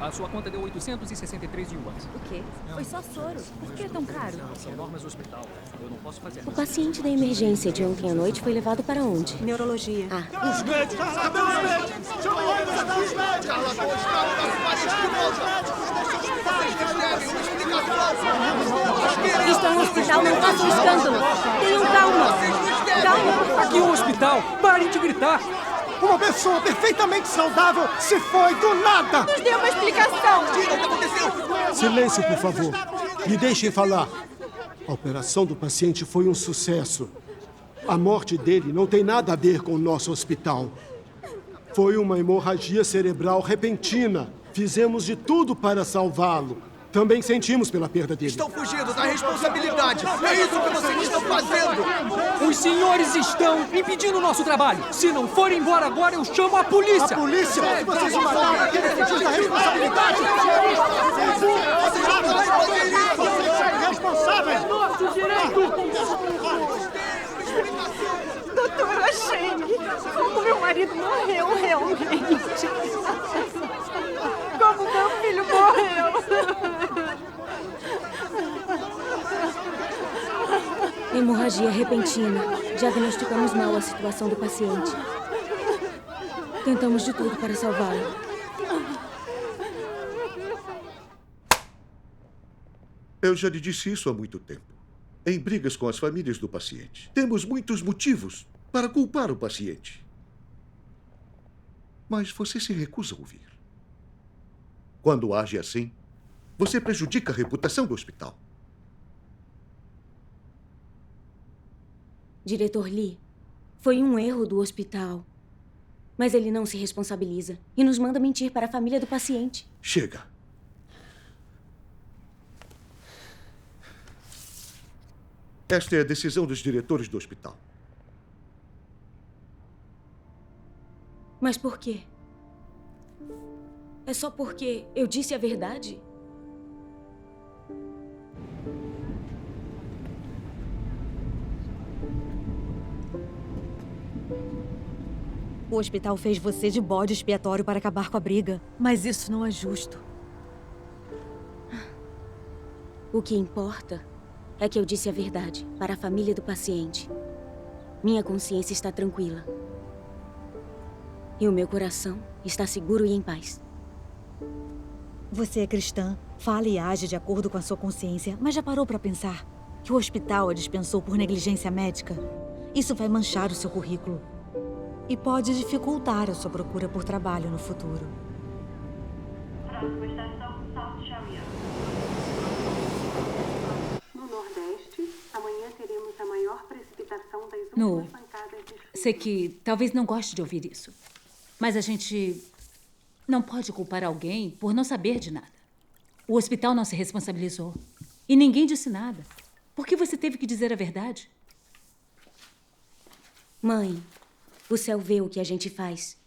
A sua conta deu 863 yuans. O quê? Foi só soro. Por que é tão caro? São normas do hospital. Eu não posso fazer O nada. paciente da emergência de ontem à noite foi levado para onde? Neurologia. Ah, Os médicos! Cadê os médicos? Chama o ônibus até os médicos! Charlatões, isto é um hospital, não façam escândalo. Tenham calma. Calma. Aqui é um hospital! Parem de gritar! Uma pessoa perfeitamente saudável se foi do nada! Nos dê uma explicação. Diga o que aconteceu! Silêncio, por favor. Me deixem falar. A operação do paciente foi um sucesso. A morte dele não tem nada a ver com o nosso hospital. Foi uma hemorragia cerebral repentina. Fizemos de tudo para salvá-lo. Também sentimos pela perda dele. Estão fugindo da responsabilidade. É isso que vocês estão fazendo. Os senhores estão impedindo o nosso trabalho. Se não forem embora agora, eu chamo a polícia! A polícia? Vocês mataram aquele que diz da responsabilidade? Vocês não podem fazer isso! Vocês são irresponsáveis! Nosso direito! Doutora Shane, como meu marido morreu realmente. Como meu filho morreu. Hemorragia repentina. Diagnosticamos mal a situação do paciente. Tentamos de tudo para salvá-lo. Eu já lhe disse isso há muito tempo. Em brigas com as famílias do paciente, temos muitos motivos para culpar o paciente. Mas você se recusa a ouvir. Quando age assim, você prejudica a reputação do hospital. Diretor Lee, foi um erro do hospital. Mas ele não se responsabiliza e nos manda mentir para a família do paciente. Chega. Esta é a decisão dos diretores do hospital. Mas por quê? É só porque eu disse a verdade? O hospital fez você de bode expiatório para acabar com a briga. Mas isso não é justo. O que importa é que eu disse a verdade para a família do paciente. Minha consciência está tranquila. E o meu coração está seguro e em paz. Você é cristã, fala e age de acordo com a sua consciência, mas já parou para pensar que o hospital a dispensou por negligência médica? Isso vai manchar o seu currículo e pode dificultar a sua procura por trabalho no futuro. Próxima estação, South Sharia. No Nordeste, amanhã teremos a maior precipitação das últimas pancadas de chuva. Sei que talvez não goste de ouvir isso, mas a gente não pode culpar alguém por não saber de nada. O hospital não se responsabilizou e ninguém disse nada. Por que você teve que dizer a verdade? Mãe, o céu vê o que a gente faz.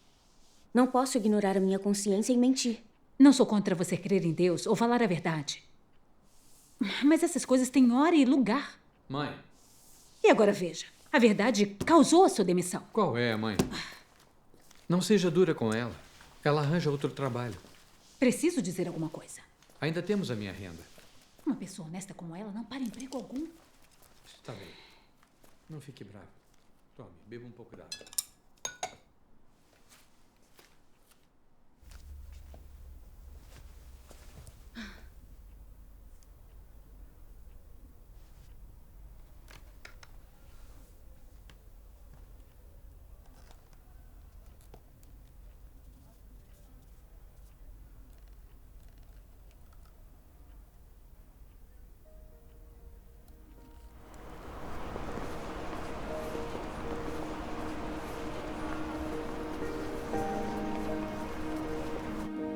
Não posso ignorar a minha consciência e mentir. Não sou contra você crer em Deus ou falar a verdade. Mas essas coisas têm hora e lugar. Mãe. E agora veja, a verdade causou a sua demissão. Qual é, mãe? Não seja dura com ela. Ela arranja outro trabalho. Preciso dizer alguma coisa. Ainda temos a minha renda. Uma pessoa honesta como ela não para emprego algum. Está bem. Não fique bravo. Tome, beba um pouco d'água.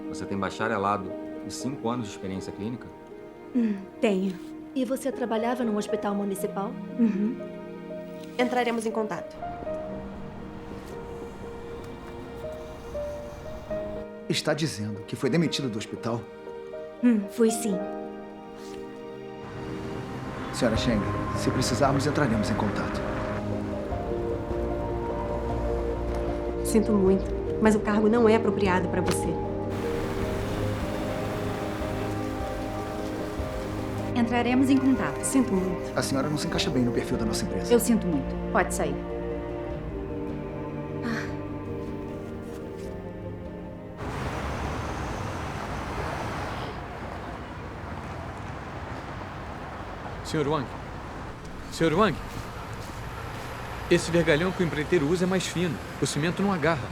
Você tem bacharelado e 5 anos de experiência clínica? Tenho. E você trabalhava num hospital municipal? Uhum. Entraremos em contato. Está dizendo que foi demitido do hospital? Fui sim. Senhora Cheng, se precisarmos, entraremos em contato. Sinto muito, mas o cargo não é apropriado para você. Entraremos em contato. Sinto muito. A senhora não se encaixa bem no perfil da nossa empresa. Eu sinto muito. Pode sair. Sr. Wang. Sr. Wang. Esse vergalhão que o empreiteiro usa é mais fino. O cimento não agarra.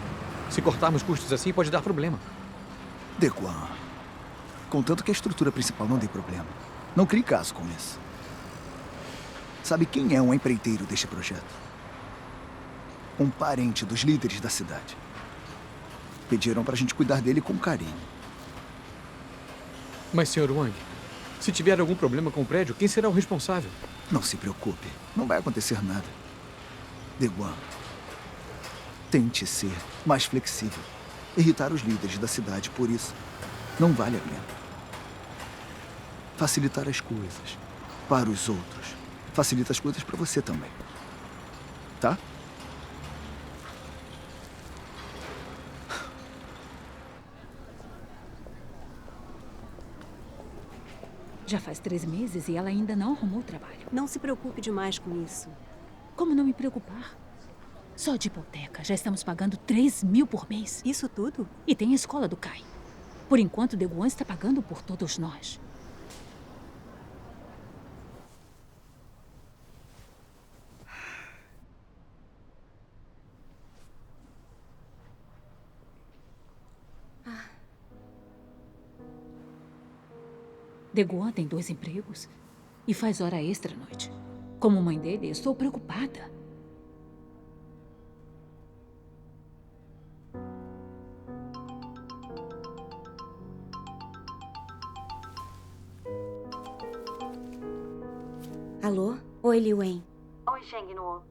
Se cortarmos custos assim, pode dar problema. Deguan. Contanto que a estrutura principal não dê problema. Não crie caso com isso. Sabe quem é um empreiteiro deste projeto? Um parente dos líderes da cidade. Pediram pra gente cuidar dele com carinho. Mas, Sr. Wang, se tiver algum problema com o prédio, quem será o responsável? Não se preocupe. Não vai acontecer nada. Deguan, tente ser mais flexível. Irritar os líderes da cidade por isso não vale a pena. Facilitar as coisas para os outros facilita as coisas para você também. Tá? Já faz 3 meses e ela ainda não arrumou trabalho. Não se preocupe demais com isso. Como não me preocupar? Só de hipoteca já estamos pagando 3.000 por mês. Isso tudo? E tem a escola do Kai. Por enquanto, Deguan está pagando por todos nós. Deguan tem 2 empregos e faz hora extra à noite. Como mãe dele, estou preocupada. Alô? Oi, Li Wen. Oi, Sheng Nuo.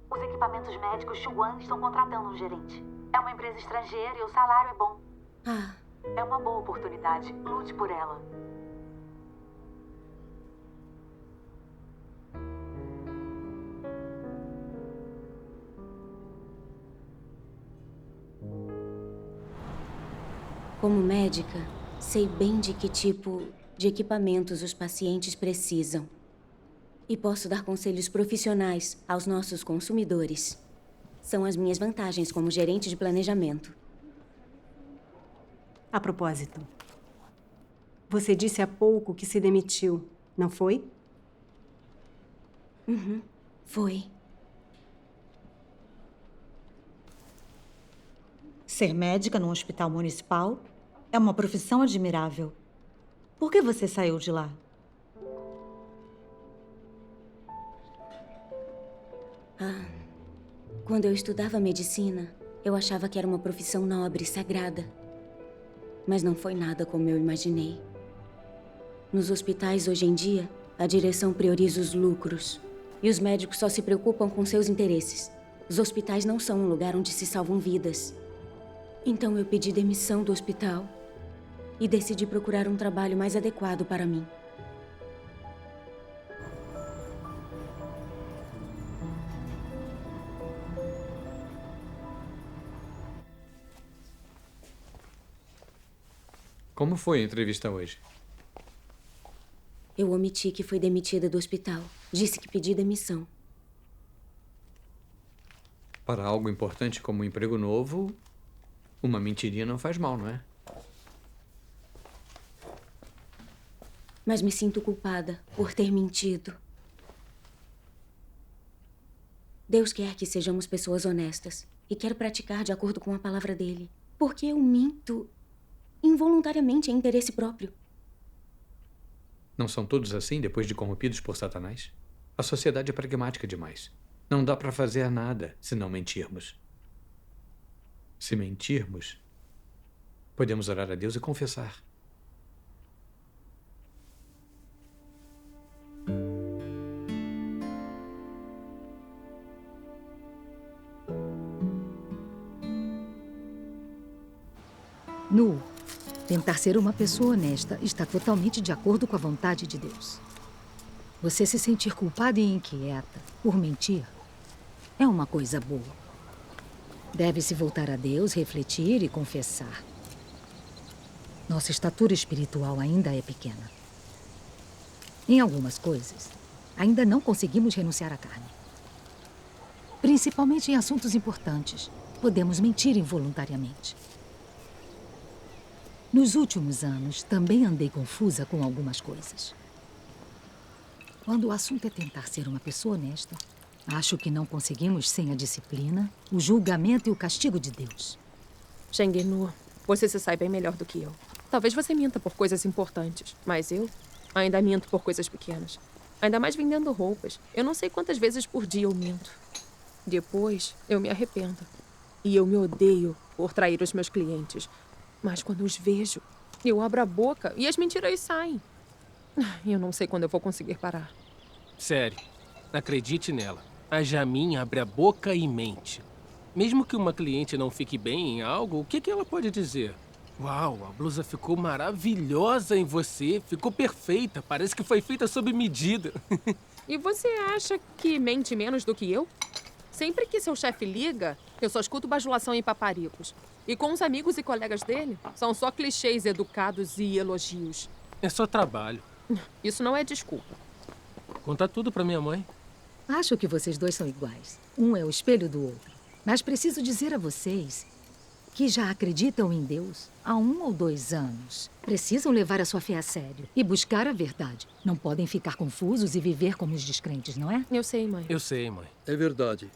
Os equipamentos médicos Xuan estão contratando um gerente. É uma empresa estrangeira e o salário é bom. Ah. É uma boa oportunidade. Lute por ela. Como médica, sei bem de que tipo de equipamentos os pacientes precisam. E posso dar conselhos profissionais aos nossos consumidores. São as minhas vantagens como gerente de planejamento. A propósito, você disse há pouco que se demitiu, não foi? Uhum, foi. Ser médica num hospital municipal é uma profissão admirável. Por que você saiu de lá? Quando eu estudava medicina, eu achava que era uma profissão nobre, sagrada. Mas não foi nada como eu imaginei. Nos hospitais, hoje em dia, a direção prioriza os lucros. E os médicos só se preocupam com seus interesses. Os hospitais não são um lugar onde se salvam vidas. Então eu pedi demissão do hospital e decidi procurar um trabalho mais adequado para mim. Como foi a entrevista hoje? Eu omiti que fui demitida do hospital. Disse que pedi demissão. Para algo importante como um emprego novo, uma mentirinha não faz mal, não é? Mas me sinto culpada por ter mentido. Deus quer que sejamos pessoas honestas e quer praticar de acordo com a palavra dele. Porque eu minto involuntariamente em interesse próprio. Não são todos assim depois de corrompidos por Satanás? A sociedade é pragmática demais. Não dá para fazer nada se não mentirmos. Se mentirmos, podemos orar a Deus e confessar. Nu, tentar ser uma pessoa honesta está totalmente de acordo com a vontade de Deus. Você se sentir culpada e inquieta por mentir é uma coisa boa. Deve-se voltar a Deus, refletir e confessar. Nossa estatura espiritual ainda é pequena. Em algumas coisas, ainda não conseguimos renunciar à carne. Principalmente em assuntos importantes. Podemos mentir involuntariamente. Nos últimos anos, também andei confusa com algumas coisas. Quando o assunto é tentar ser uma pessoa honesta, acho que não conseguimos sem a disciplina, o julgamento e o castigo de Deus. Shengenu, você se sai bem melhor do que eu. Talvez você minta por coisas importantes, mas eu ainda minto por coisas pequenas. Ainda mais vendendo roupas. Eu não sei quantas vezes por dia eu minto. Depois, eu me arrependo. E eu me odeio por trair os meus clientes. Mas quando os vejo, eu abro a boca e as mentiras saem. Eu não sei quando eu vou conseguir parar. Sério, acredite nela. A Jamin abre a boca e mente. Mesmo que uma cliente não fique bem em algo, o que ela pode dizer? Uau, a blusa ficou maravilhosa em você. Ficou perfeita. Parece que foi feita sob medida. E você acha que mente menos do que eu? Sempre que seu chefe liga, eu só escuto bajulação e paparicos. E com os amigos e colegas dele, são só clichês educados e elogios. É só trabalho. Isso não é desculpa. Conta tudo pra minha mãe. Acho que vocês dois são iguais. Um é o espelho do outro. Mas preciso dizer a vocês que já acreditam em Deus há 1 ou 2 anos. Precisam levar a sua fé a sério e buscar a verdade. Não podem ficar confusos e viver como os descrentes, não é? Eu sei, mãe. Eu sei, mãe. É verdade.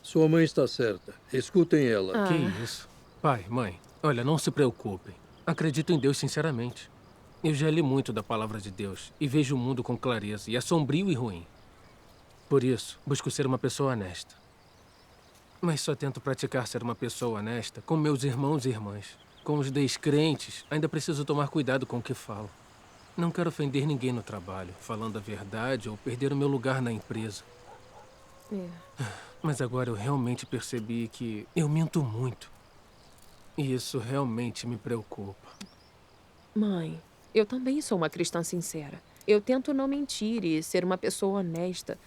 Sua mãe está certa. Escutem ela. Que isso? Pai, mãe, olha, não se preocupem. Acredito em Deus sinceramente. Eu já li muito da palavra de Deus e vejo o mundo com clareza, e é sombrio e ruim. Por isso, busco ser uma pessoa honesta. Mas só tento praticar ser uma pessoa honesta com meus irmãos e irmãs. Com os descrentes, ainda preciso tomar cuidado com o que falo. Não quero ofender ninguém no trabalho, falando a verdade ou perder o meu lugar na empresa. Mas agora eu realmente percebi que eu minto muito. E isso realmente me preocupa. Mãe, eu também sou uma cristã sincera. Eu tento não mentir e ser uma pessoa honesta.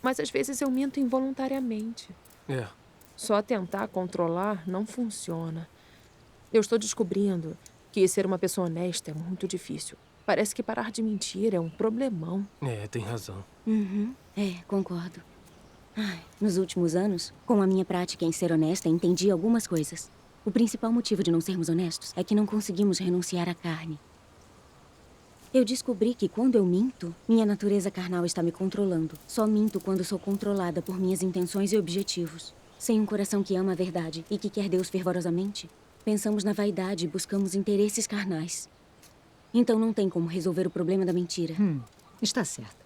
Mas às vezes eu minto involuntariamente. Só tentar controlar não funciona. Eu estou descobrindo que ser uma pessoa honesta é muito difícil. Parece que parar de mentir é um problemão. Tem razão. Concordo. Nos últimos anos, com a minha prática em ser honesta, entendi algumas coisas. O principal motivo de não sermos honestos é que não conseguimos renunciar à carne. Eu descobri que quando eu minto, minha natureza carnal está me controlando. Só minto quando sou controlada por minhas intenções e objetivos. Sem um coração que ama a verdade e que quer Deus fervorosamente, pensamos na vaidade e buscamos interesses carnais. Então não tem como resolver o problema da mentira. Está certo.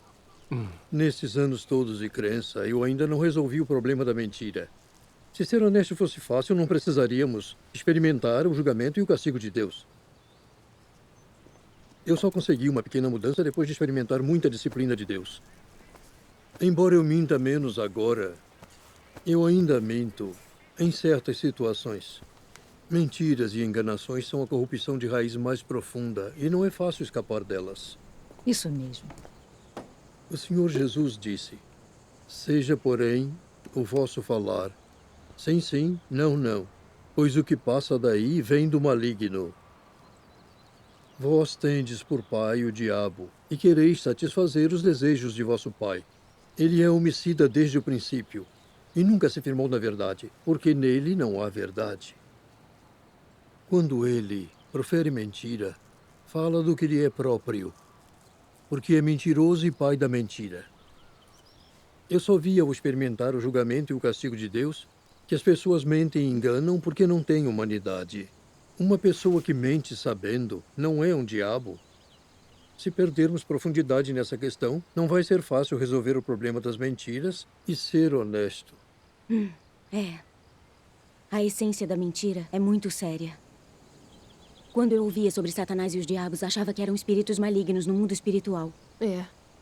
Nesses anos todos de crença, eu ainda não resolvi o problema da mentira. Se ser honesto fosse fácil, não precisaríamos experimentar o julgamento e o castigo de Deus. Eu só consegui uma pequena mudança depois de experimentar muita disciplina de Deus. Embora eu minta menos agora, eu ainda minto em certas situações. Mentiras e enganações são a corrupção de raiz mais profunda e não é fácil escapar delas. Isso mesmo. O Senhor Jesus disse: seja, porém, o vosso falar sim, sim, não, não, pois o que passa daí vem do maligno. Vós tendes por pai o diabo, e quereis satisfazer os desejos de vosso pai. Ele é homicida desde o princípio, e nunca se firmou na verdade, porque nele não há verdade. Quando ele profere mentira, fala do que lhe é próprio, porque é mentiroso e pai da mentira. Eu só vi ao experimentar o julgamento e o castigo de Deus que as pessoas mentem e enganam porque não têm humanidade. Uma pessoa que mente sabendo não é um diabo. Se perdermos profundidade nessa questão, não vai ser fácil resolver o problema das mentiras e ser honesto. A essência da mentira é muito séria. Quando eu ouvia sobre Satanás e os diabos, achava que eram espíritos malignos no mundo espiritual.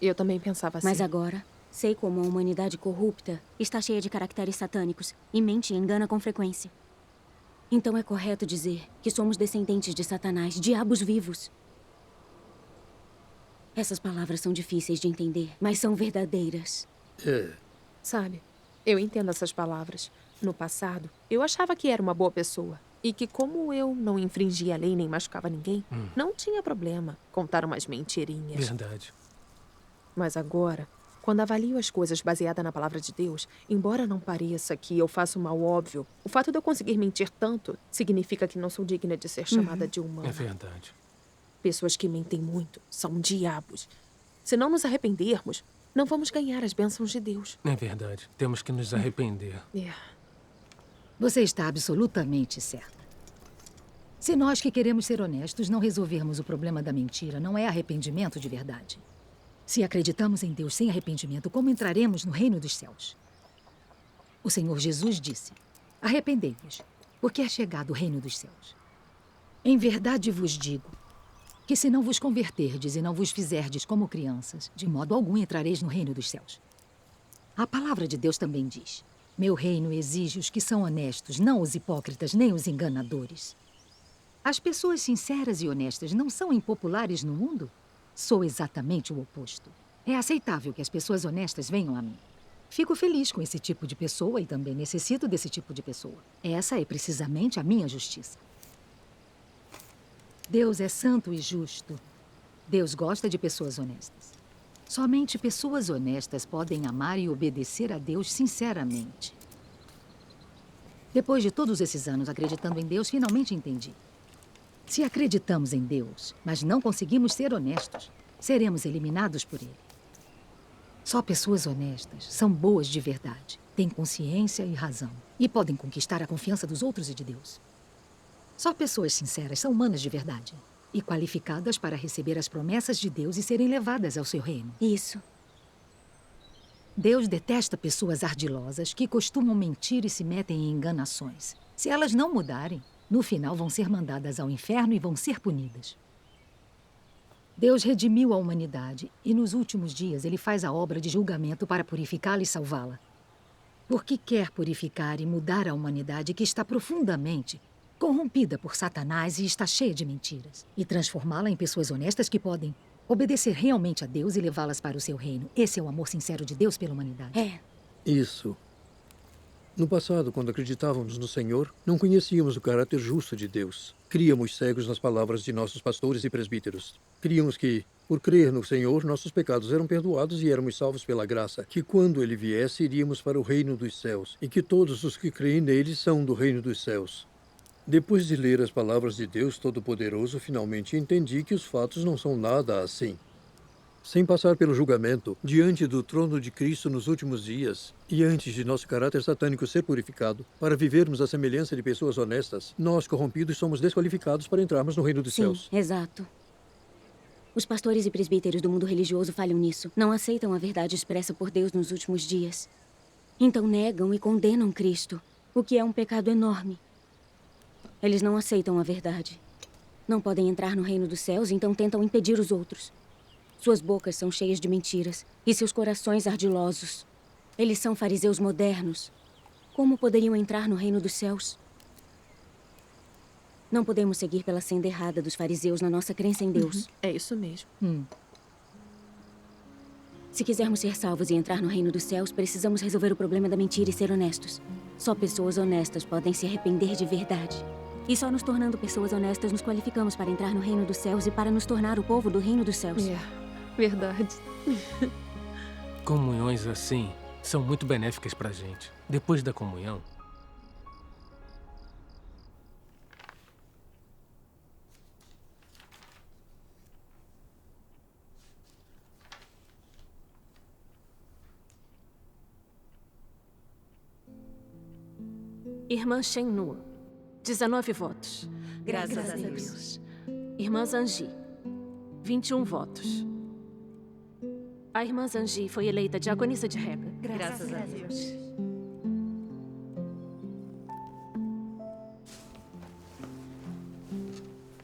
Eu também pensava assim. Mas agora, sei como a humanidade corrupta está cheia de caracteres satânicos e mente e engana com frequência. Então é correto dizer que somos descendentes de Satanás, diabos vivos. Essas palavras são difíceis de entender, mas são verdadeiras. Sabe, eu entendo essas palavras. No passado, eu achava que era uma boa pessoa. E que como eu não infringia a lei nem machucava ninguém, não tinha problema contar umas mentirinhas. Verdade. Mas agora, quando avalio as coisas baseada na palavra de Deus, embora não pareça que eu faço mal óbvio, o fato de eu conseguir mentir tanto significa que não sou digna de ser chamada de humana. É verdade. Pessoas que mentem muito são diabos. Se não nos arrependermos, não vamos ganhar as bênçãos de Deus. É verdade. Temos que nos arrepender. Você está absolutamente certa. Se nós que queremos ser honestos não resolvermos o problema da mentira, não é arrependimento de verdade. Se acreditamos em Deus sem arrependimento, como entraremos no reino dos céus? O Senhor Jesus disse: arrependei-vos, porque é chegado o reino dos céus. Em verdade vos digo que se não vos converterdes e não vos fizerdes como crianças, de modo algum entrareis no reino dos céus. A palavra de Deus também diz: meu reino exige os que são honestos, não os hipócritas nem os enganadores. As pessoas sinceras e honestas não são impopulares no mundo? Sou exatamente o oposto. É aceitável que as pessoas honestas venham a mim. Fico feliz com esse tipo de pessoa e também necessito desse tipo de pessoa. Essa é precisamente a minha justiça. Deus é santo e justo. Deus gosta de pessoas honestas. Somente pessoas honestas podem amar e obedecer a Deus sinceramente. Depois de todos esses anos acreditando em Deus, finalmente entendi. Se acreditamos em Deus, mas não conseguimos ser honestos, seremos eliminados por Ele. Só pessoas honestas são boas de verdade, têm consciência e razão, e podem conquistar a confiança dos outros e de Deus. Só pessoas sinceras são humanas de verdade e qualificadas para receber as promessas de Deus e serem levadas ao seu reino. Isso. Deus detesta pessoas ardilosas que costumam mentir e se metem em enganações. Se elas não mudarem, no final vão ser mandadas ao inferno e vão ser punidas. Deus redimiu a humanidade e nos últimos dias Ele faz a obra de julgamento para purificá-la e salvá-la. Porque quer purificar e mudar a humanidade que está profundamente corrompida por Satanás e está cheia de mentiras, e transformá-la em pessoas honestas que podem obedecer realmente a Deus e levá-las para o seu reino. Esse é o amor sincero de Deus pela humanidade. É. Isso. No passado, quando acreditávamos no Senhor, não conhecíamos o caráter justo de Deus. Críamos cegos nas palavras de nossos pastores e presbíteros. Críamos que, por crer no Senhor, nossos pecados eram perdoados e éramos salvos pela graça, que quando Ele viesse, iríamos para o reino dos céus, e que todos os que creem nele são do reino dos céus. Depois de ler as palavras de Deus Todo-Poderoso, finalmente entendi que os fatos não são nada assim. Sem passar pelo julgamento, diante do trono de Cristo nos últimos dias, e antes de nosso caráter satânico ser purificado, para vivermos à semelhança de pessoas honestas, nós, corrompidos, somos desqualificados para entrarmos no reino dos céus. Exato. Os pastores e presbíteros do mundo religioso falham nisso. Não aceitam a verdade expressa por Deus nos últimos dias. Então negam e condenam Cristo, o que é um pecado enorme. Eles não aceitam a verdade. Não podem entrar no reino dos céus, então tentam impedir os outros. Suas bocas são cheias de mentiras e seus corações ardilosos. Eles são fariseus modernos. Como poderiam entrar no reino dos céus? Não podemos seguir pela senda errada dos fariseus na nossa crença em Deus. É isso mesmo. Se quisermos ser salvos e entrar no reino dos céus, precisamos resolver o problema da mentira e ser honestos. Só pessoas honestas podem se arrepender de verdade. E só nos tornando pessoas honestas nos qualificamos para entrar no reino dos céus e para nos tornar o povo do reino dos céus. Verdade. Comunhões assim são muito benéficas pra gente. Depois da comunhão, Irmã Shen-Nu, 19 votos. Graças a Deus. Irmã Zanji, 21 votos. A irmã Zanji foi eleita diaconisa de Rega. Graças a Deus.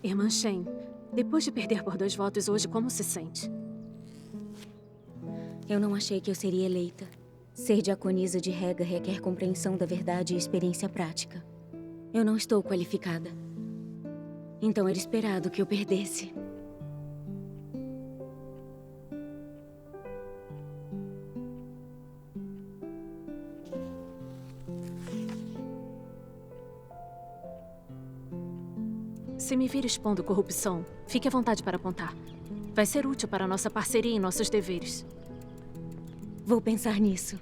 Irmã Shen, depois de perder por 2 votos hoje, como se sente? Eu não achei que eu seria eleita. Ser diaconisa de Rega requer compreensão da verdade e experiência prática. Eu não estou qualificada. Então era esperado que eu perdesse. Se me vir expondo corrupção, fique à vontade para apontar. Vai ser útil para nossa parceria e nossos deveres. Vou pensar nisso.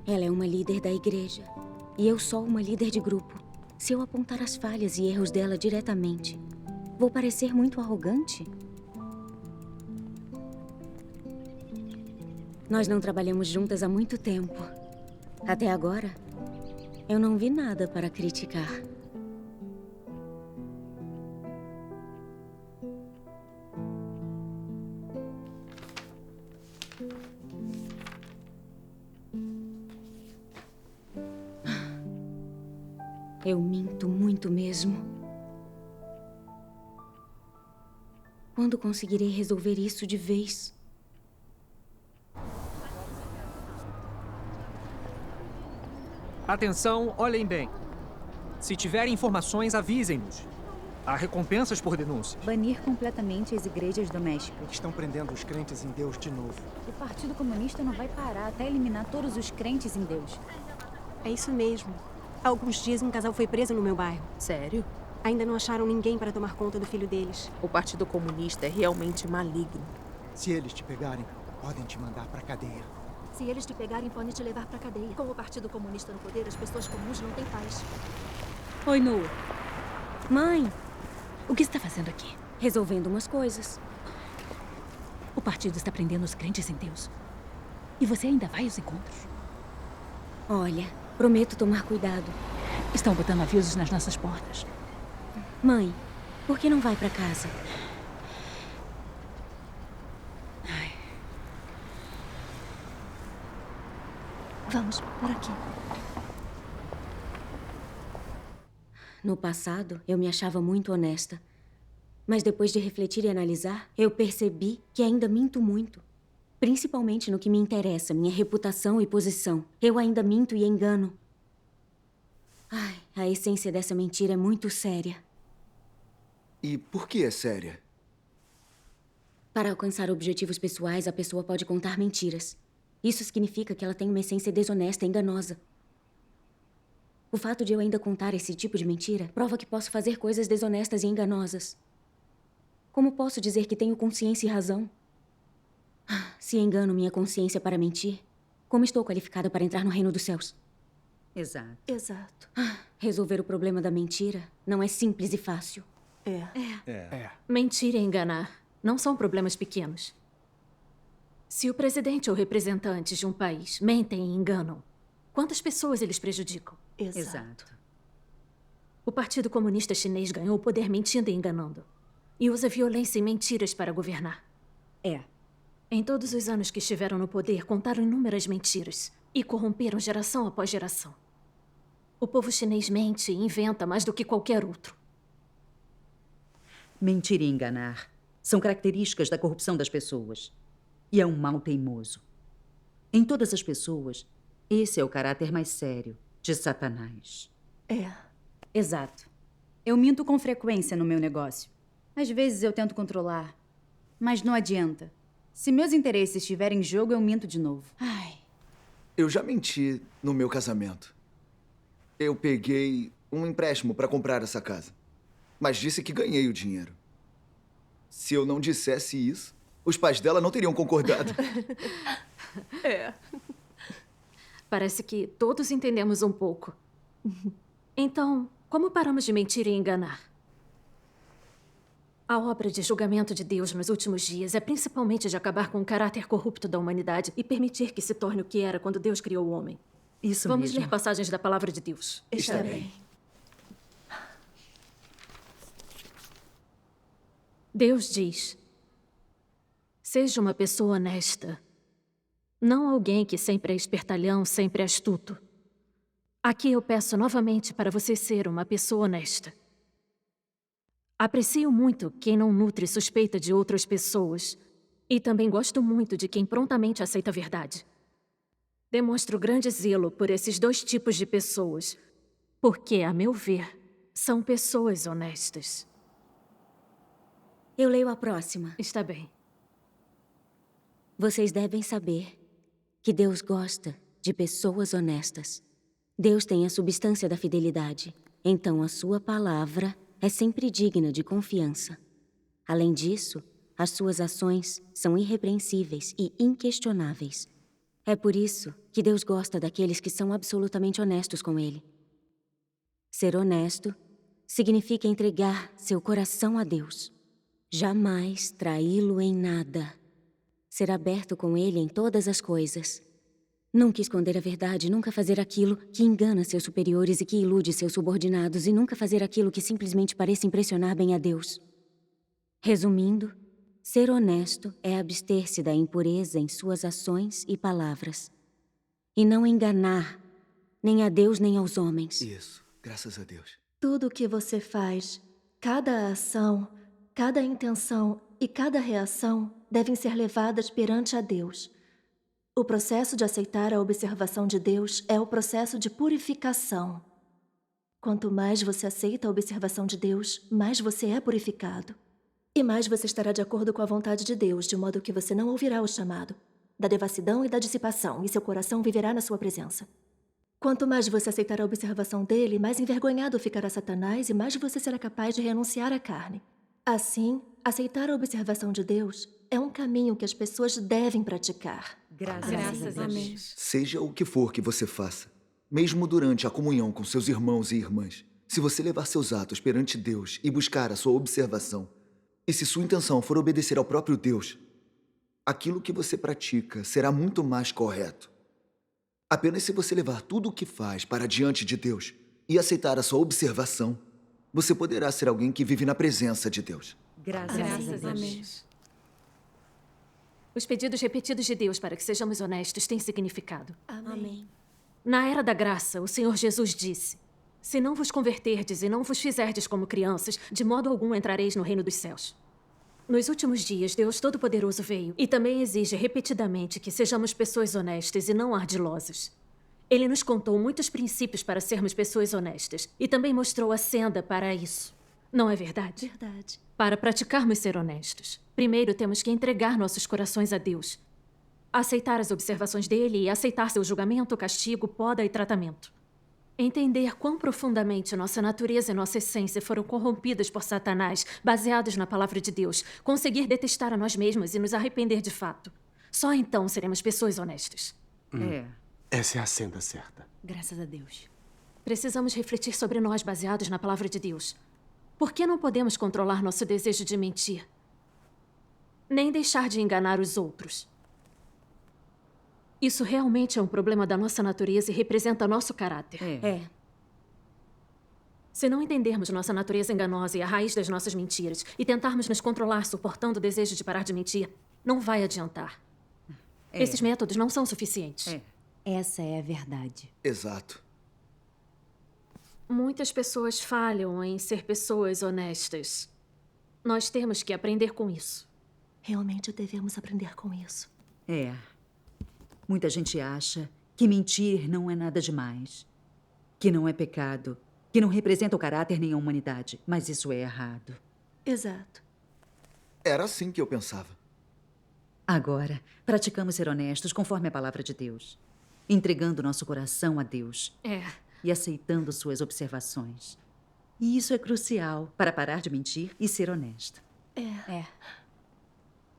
Ela é uma líder da igreja. E eu sou uma líder de grupo. Se eu apontar as falhas e erros dela diretamente, vou parecer muito arrogante? Nós não trabalhamos juntas há muito tempo. Até agora, eu não vi nada para criticar. Eu minto muito mesmo. Quando conseguirei resolver isso de vez? Atenção, olhem bem. Se tiverem informações, avisem-nos. Há recompensas por denúncias. Banir completamente as igrejas domésticas. Estão prendendo os crentes em Deus de novo. O Partido Comunista não vai parar até eliminar todos os crentes em Deus. É isso mesmo. Há alguns dias um casal foi preso no meu bairro. Sério? Ainda não acharam ninguém para tomar conta do filho deles. O Partido Comunista é realmente maligno. Se eles te pegarem, podem te mandar para cadeia. Se eles te pegarem, podem te levar para cadeia. Com o Partido Comunista no poder, as pessoas comuns não têm paz. Oi, Nu. Mãe! O que está fazendo aqui? Resolvendo umas coisas. O partido está prendendo os crentes em Deus. E você ainda vai aos encontros? Olha, prometo tomar cuidado. Estão botando avisos nas nossas portas. Mãe, por que não vai para casa? Vamos, por aqui. No passado, eu me achava muito honesta. Mas depois de refletir e analisar, eu percebi que ainda minto muito. Principalmente no que me interessa, minha reputação e posição. Eu ainda minto e engano. Ai, a essência dessa mentira é muito séria. E por que é séria? Para alcançar objetivos pessoais, a pessoa pode contar mentiras. Isso significa que ela tem uma essência desonesta e enganosa. O fato de eu ainda contar esse tipo de mentira prova que posso fazer coisas desonestas e enganosas. Como posso dizer que tenho consciência e razão? Se engano minha consciência para mentir, como estou qualificada para entrar no reino dos céus? Exato. Exato. Resolver o problema da mentira não é simples e fácil. Mentir e enganar não são problemas pequenos. Se o presidente ou representantes de um país mentem e enganam, quantas pessoas eles prejudicam? Exato. O Partido Comunista Chinês ganhou o poder mentindo e enganando. E usa violência e mentiras para governar. Em todos os anos que estiveram no poder, contaram inúmeras mentiras e corromperam geração após geração. O povo chinês mente e inventa mais do que qualquer outro. Mentir e enganar são características da corrupção das pessoas. E é um mal teimoso. Em todas as pessoas, esse é o caráter mais sério de Satanás. Exato. Eu minto com frequência no meu negócio. Às vezes eu tento controlar, mas não adianta. Se meus interesses estiverem em jogo, eu minto de novo. Eu já menti no meu casamento. Eu peguei um empréstimo para comprar essa casa, mas disse que ganhei o dinheiro. Se eu não dissesse isso, os pais dela não teriam concordado. Parece que todos entendemos um pouco. Então, como paramos de mentir e enganar? A obra de julgamento de Deus nos últimos dias é principalmente de acabar com o caráter corrupto da humanidade e permitir que se torne o que era quando Deus criou o homem. Isso Vamos mesmo. ler passagens da palavra de Deus. Está bem. Deus diz: seja uma pessoa honesta. Não alguém que sempre é espertalhão, sempre é astuto. Aqui eu peço novamente para você ser uma pessoa honesta. Aprecio muito quem não nutre suspeita de outras pessoas. E também gosto muito de quem prontamente aceita a verdade. Demonstro grande zelo por esses dois tipos de pessoas, porque, a meu ver, são pessoas honestas. Eu leio a próxima. Está bem. Vocês devem saber que Deus gosta de pessoas honestas. Deus tem a substância da fidelidade. então a sua palavra é sempre digna de confiança. Além disso, as suas ações são irrepreensíveis e inquestionáveis. É por isso que Deus gosta daqueles que são absolutamente honestos com Ele. Ser honesto significa entregar seu coração a Deus. Jamais traí-lo em nada. Ser aberto com Ele em todas as coisas. Nunca esconder a verdade, nunca fazer aquilo que engana seus superiores e que ilude seus subordinados, e nunca fazer aquilo que simplesmente pareça impressionar bem a Deus. Resumindo, ser honesto é abster-se da impureza em suas ações e palavras. E não enganar nem a Deus nem aos homens. Isso, graças a Deus. Tudo o que você faz, cada ação, cada intenção e cada reação devem ser levadas perante a Deus. O processo de aceitar a observação de Deus é o processo de purificação. Quanto mais você aceita a observação de Deus, mais você é purificado. E mais você estará de acordo com a vontade de Deus, de modo que você não ouvirá o chamado da devassidão e da dissipação, e seu coração viverá na sua presença. Quanto mais você aceitar a observação dele, mais envergonhado ficará Satanás e mais você será capaz de renunciar à carne. Assim, aceitar a observação de Deus é um caminho que as pessoas devem praticar. Graças a Deus. Seja o que for que você faça, mesmo durante a comunhão com seus irmãos e irmãs, se você levar seus atos perante Deus e buscar a sua observação, e se sua intenção for obedecer ao próprio Deus, aquilo que você pratica será muito mais correto. Apenas se você levar tudo o que faz para diante de Deus e aceitar a sua observação, você poderá ser alguém que vive na presença de Deus. Graças a Deus. Os pedidos repetidos de Deus para que sejamos honestos têm significado. Amém. Na era da graça, o Senhor Jesus disse: se não vos converterdes e não vos fizerdes como crianças, de modo algum entrareis no reino dos céus. Nos últimos dias, Deus Todo-Poderoso veio e também exige repetidamente que sejamos pessoas honestas e não ardilosas. Ele nos contou muitos princípios para sermos pessoas honestas e também mostrou a senda para isso. Não é verdade? Verdade. Para praticarmos ser honestos, primeiro temos que entregar nossos corações a Deus, aceitar as observações dele e aceitar seu julgamento, castigo, poda e tratamento. Entender quão profundamente nossa natureza e nossa essência foram corrompidas por Satanás, baseados na palavra de Deus, conseguir detestar a nós mesmos e nos arrepender de fato. Só então seremos pessoas honestas. Essa é a senda certa. Graças a Deus. Precisamos refletir sobre nós baseados na palavra de Deus. Por que não podemos controlar nosso desejo de mentir? Nem deixar de enganar os outros. Isso realmente é um problema da nossa natureza e representa nosso caráter. Se não entendermos nossa natureza enganosa e a raiz das nossas mentiras e tentarmos nos controlar suportando o desejo de parar de mentir, não vai adiantar. Esses métodos não são suficientes. Essa é a verdade. Exato. Muitas pessoas falham em ser pessoas honestas. Nós temos que aprender com isso. Realmente devemos aprender com isso. Muita gente acha que mentir não é nada demais, que não é pecado, que não representa o caráter nem a humanidade. Mas isso é errado. Exato. Era assim que eu pensava. Agora, praticamos ser honestos conforme a palavra de Deus, entregando nosso coração a Deus e aceitando suas observações. E isso é crucial para parar de mentir e ser honesto.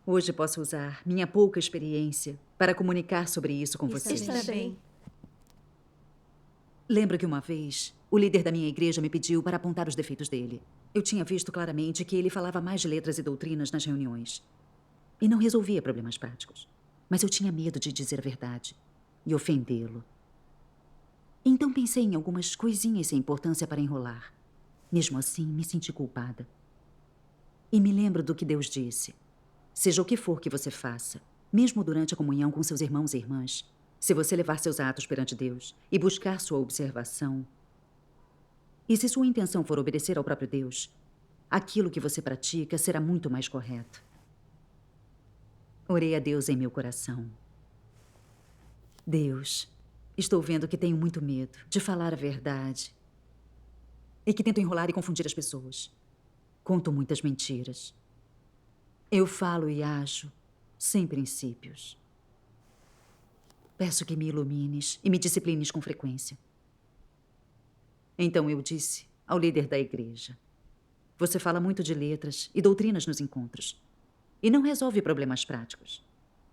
Hoje posso usar minha pouca experiência para comunicar sobre isso com vocês. Está bem. Lembro que uma vez, o líder da minha igreja me pediu para apontar os defeitos dele. Eu tinha visto claramente que ele falava mais de letras e doutrinas nas reuniões. E não resolvia problemas práticos. Mas eu tinha medo de dizer a verdade e ofendê-lo. Então pensei em algumas coisinhas sem importância para enrolar. Mesmo assim, me senti culpada. E me lembro do que Deus disse. Seja o que for que você faça, mesmo durante a comunhão com seus irmãos e irmãs, se você levar seus atos perante Deus e buscar sua observação, e se sua intenção for obedecer ao próprio Deus, aquilo que você pratica será muito mais correto. Orei a Deus em meu coração. Deus, estou vendo que tenho muito medo de falar a verdade e que tento enrolar e confundir as pessoas. Conto muitas mentiras. Eu falo e ajo sem princípios. Peço que me ilumines e me disciplines com frequência. Então eu disse ao líder da igreja. Você fala muito de letras e doutrinas nos encontros. E não resolve problemas práticos.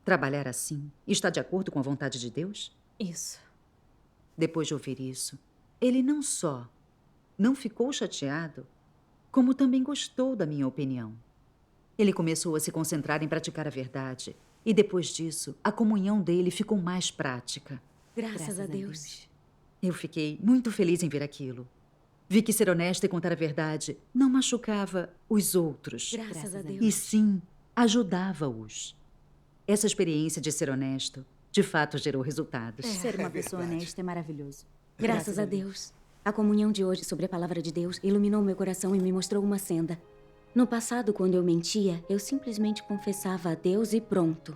Trabalhar assim está de acordo com a vontade de Deus? Isso. Depois de ouvir isso, ele não só não ficou chateado, como também gostou da minha opinião. Ele começou a se concentrar em praticar a verdade. E depois disso, a comunhão dele ficou mais prática. Graças a Deus. Eu fiquei muito feliz em ver aquilo. Vi que ser honesta e contar a verdade não machucava os outros. Graças a Deus. E sim, ajudava-os. Essa experiência de ser honesto, de fato, gerou resultados. Ser uma pessoa honesta é maravilhoso. Graças a Deus. A comunhão de hoje sobre a palavra de Deus iluminou meu coração e me mostrou uma senda. No passado, quando eu mentia, eu simplesmente confessava a Deus e pronto.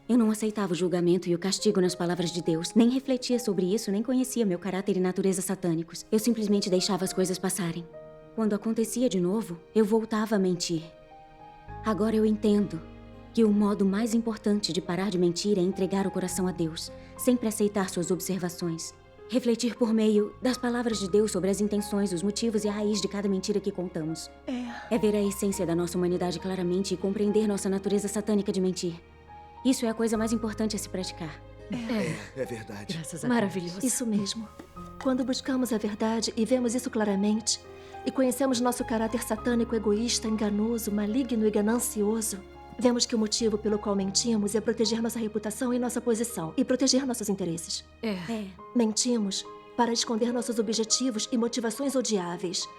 Eu não aceitava o julgamento e o castigo nas palavras de Deus, nem refletia sobre isso, nem conhecia meu caráter e natureza satânicos. Eu simplesmente deixava as coisas passarem. Quando acontecia de novo, eu voltava a mentir. Agora eu entendo que o modo mais importante de parar de mentir é entregar o coração a Deus, sempre aceitar suas observações. Refletir por meio das palavras de Deus sobre as intenções, os motivos e a raiz de cada mentira que contamos. É ver a essência da nossa humanidade claramente e compreender nossa natureza satânica de mentir. Isso é a coisa mais importante a se praticar. É verdade. Graças a Maravilhoso. Isso mesmo. Quando buscamos a verdade e vemos isso claramente, e conhecemos nosso caráter satânico, egoísta, enganoso, maligno e ganancioso, vemos que o motivo pelo qual mentimos é proteger nossa reputação e nossa posição, e proteger nossos interesses. Mentimos para esconder nossos objetivos e motivações odiáveis.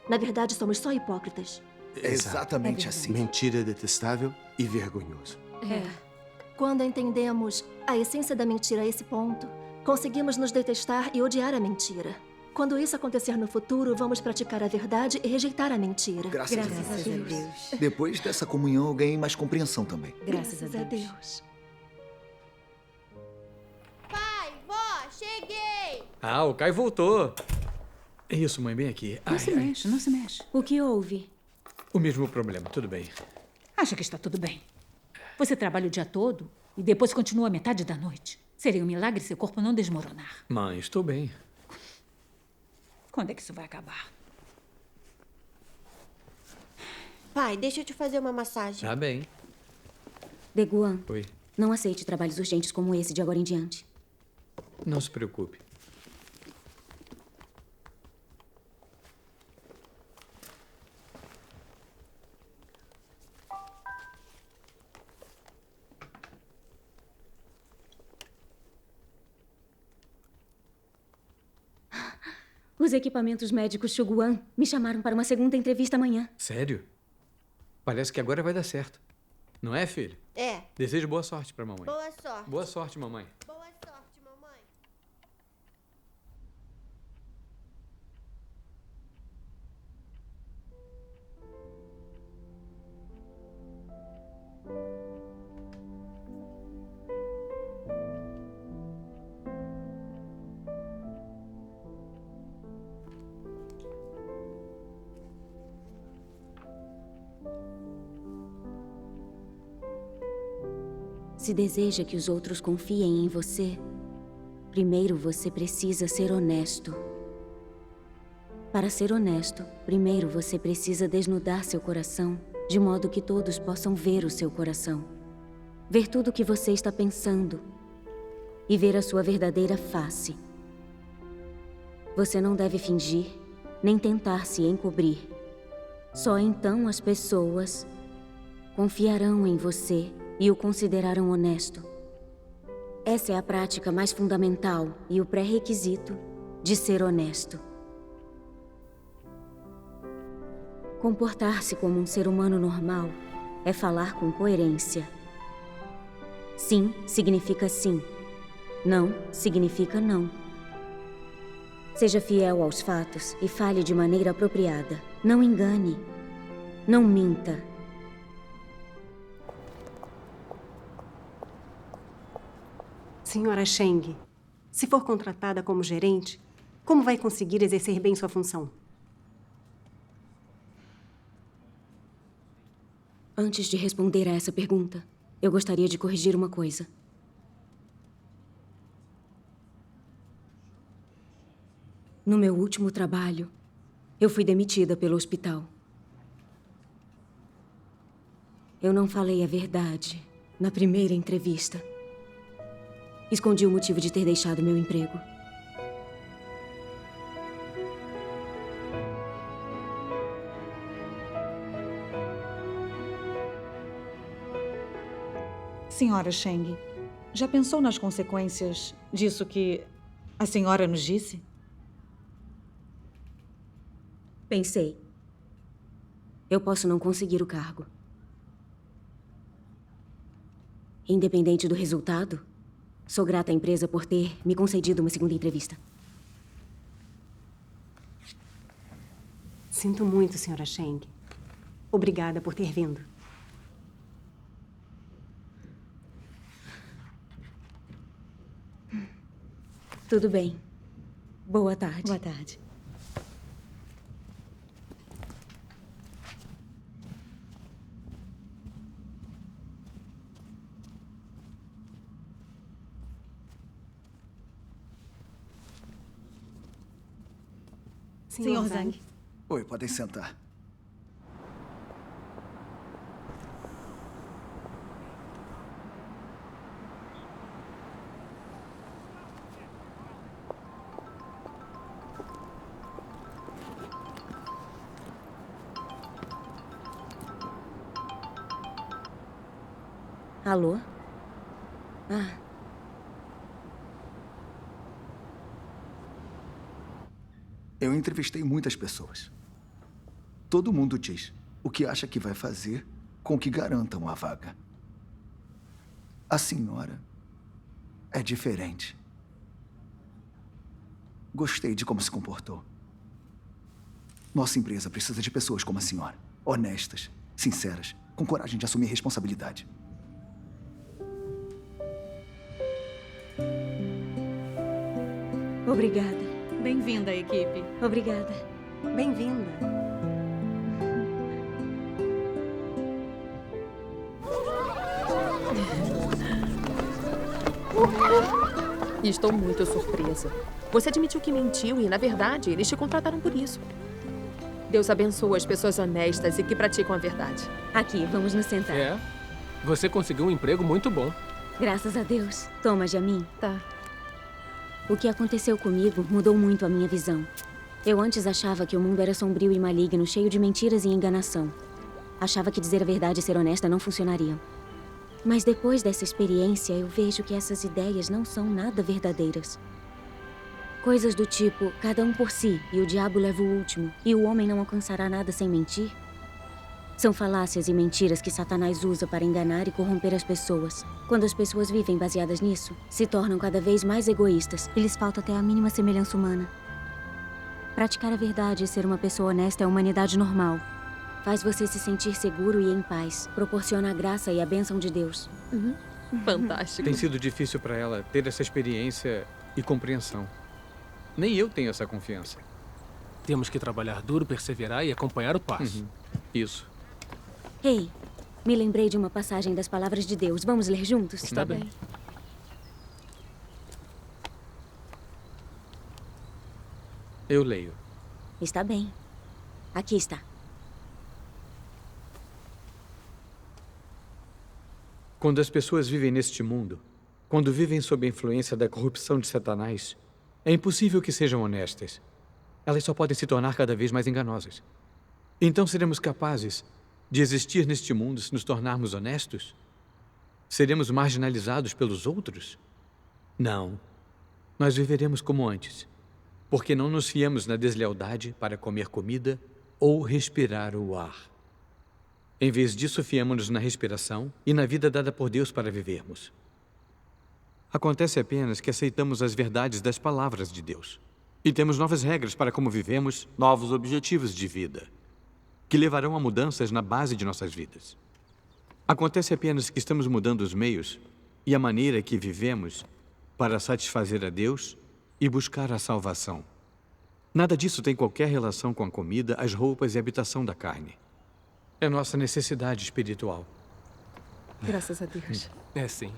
Na verdade, somos só hipócritas. É exatamente assim. Mentira é detestável e vergonhoso. Quando entendemos a essência da mentira a esse ponto, conseguimos nos detestar e odiar a mentira. Quando isso acontecer no futuro, vamos praticar a verdade e rejeitar a mentira. Graças a Deus. Depois dessa comunhão, eu ganhei mais compreensão também. Graças a Deus. Pai, vó, cheguei! Ah, o Kai voltou. Isso, mãe, bem aqui. Não se mexe, não se mexe. O que houve? O mesmo problema, tudo bem. Acha que está tudo bem. Você trabalha o dia todo e depois continua a metade da noite. Seria um milagre seu corpo não desmoronar. Mãe, estou bem. Quando é que isso vai acabar? Pai, deixa eu te fazer uma massagem. Tá bem. Deguan, Oi. não aceite trabalhos urgentes como esse de agora em diante. Não se preocupe. Os equipamentos médicos Shuguan me chamaram para uma segunda entrevista amanhã. Sério? Parece que agora vai dar certo. Não é, filho? É. Desejo boa sorte pra mamãe. Boa sorte. Boa sorte, mamãe. Boa sorte, mamãe. Se deseja que os outros confiem em você, primeiro você precisa ser honesto. Para ser honesto, primeiro você precisa desnudar seu coração, de modo que todos possam ver o seu coração. Ver tudo o que você está pensando e ver a sua verdadeira face. Você não deve fingir, nem tentar se encobrir. Só então as pessoas confiarão em você e o considerarão honesto. Essa é a prática mais fundamental e o pré-requisito de ser honesto. Comportar-se como um ser humano normal é falar com coerência. Sim significa sim. Não significa não. Seja fiel aos fatos e fale de maneira apropriada. Não engane. Não minta. Senhora Sheng, se for contratada como gerente, como vai conseguir exercer bem sua função? Antes de responder a essa pergunta, eu gostaria de corrigir uma coisa. No meu último trabalho, Eu fui demitida pelo hospital. Eu não falei a verdade na primeira entrevista. Escondi o motivo de ter deixado meu emprego. Senhora Sheng, já pensou nas consequências disso que a senhora nos disse? Pensei. Eu posso não conseguir o cargo. Independente do resultado, sou grata à empresa por ter me concedido uma segunda entrevista. Sinto muito, senhora Sheng. Obrigada por ter vindo. Tudo bem. Boa tarde. Boa tarde. Senhor Zhang. Oi, podem sentar. Alô? Ah. Eu entrevistei muitas pessoas. Todo mundo diz o que acha que vai fazer com que garantam a vaga. A senhora é diferente. Gostei de como se comportou. Nossa empresa precisa de pessoas como a senhora. Honestas, sinceras, com coragem de assumir responsabilidade. Obrigada. Bem-vinda, equipe. Obrigada. Bem-vinda. Estou muito surpresa. Você admitiu que mentiu e, na verdade, eles te contrataram por isso. Deus abençoa as pessoas honestas e que praticam a verdade. Aqui, vamos nos sentar. É. Você conseguiu um emprego muito bom. Graças a Deus. Toma, Jamin. Tá. O que aconteceu comigo mudou muito a minha visão. Eu antes achava que o mundo era sombrio e maligno, cheio de mentiras e enganação. Achava que dizer a verdade e ser honesta não funcionariam. Mas depois dessa experiência, eu vejo que essas ideias não são nada verdadeiras. Coisas do tipo, cada um por si, e o diabo leva o último, e o homem não alcançará nada sem mentir. São falácias e mentiras que Satanás usa para enganar e corromper as pessoas. Quando as pessoas vivem baseadas nisso, se tornam cada vez mais egoístas e lhes falta até a mínima semelhança humana. Praticar a verdade e ser uma pessoa honesta é a humanidade normal. Faz você se sentir seguro e em paz. Proporciona a graça e a bênção de Deus. Fantástico. Tem sido difícil para ela ter essa experiência e compreensão. Nem eu tenho essa confiança. Temos que trabalhar duro, perseverar e acompanhar o passo. Isso. Ei, me lembrei de uma passagem das palavras de Deus. Vamos ler juntos? Está bem. Eu leio. Está bem. Aqui está. Quando as pessoas vivem neste mundo, quando vivem sob a influência da corrupção de Satanás, é impossível que sejam honestas. Elas só podem se tornar cada vez mais enganosas. Então seremos capazes de existir neste mundo se nos tornarmos honestos? Seremos marginalizados pelos outros? Não. Nós viveremos como antes, porque não nos fiamos na deslealdade para comer comida ou respirar o ar. Em vez disso, fiamos-nos na respiração e na vida dada por Deus para vivermos. Acontece apenas que aceitamos as verdades das palavras de Deus e temos novas regras para como vivemos, novos objetivos de vida, que levarão a mudanças na base de nossas vidas. Acontece apenas que estamos mudando os meios e a maneira que vivemos para satisfazer a Deus e buscar a salvação. Nada disso tem qualquer relação com a comida, as roupas e a habitação da carne. É nossa necessidade espiritual. Graças a Deus. É sim.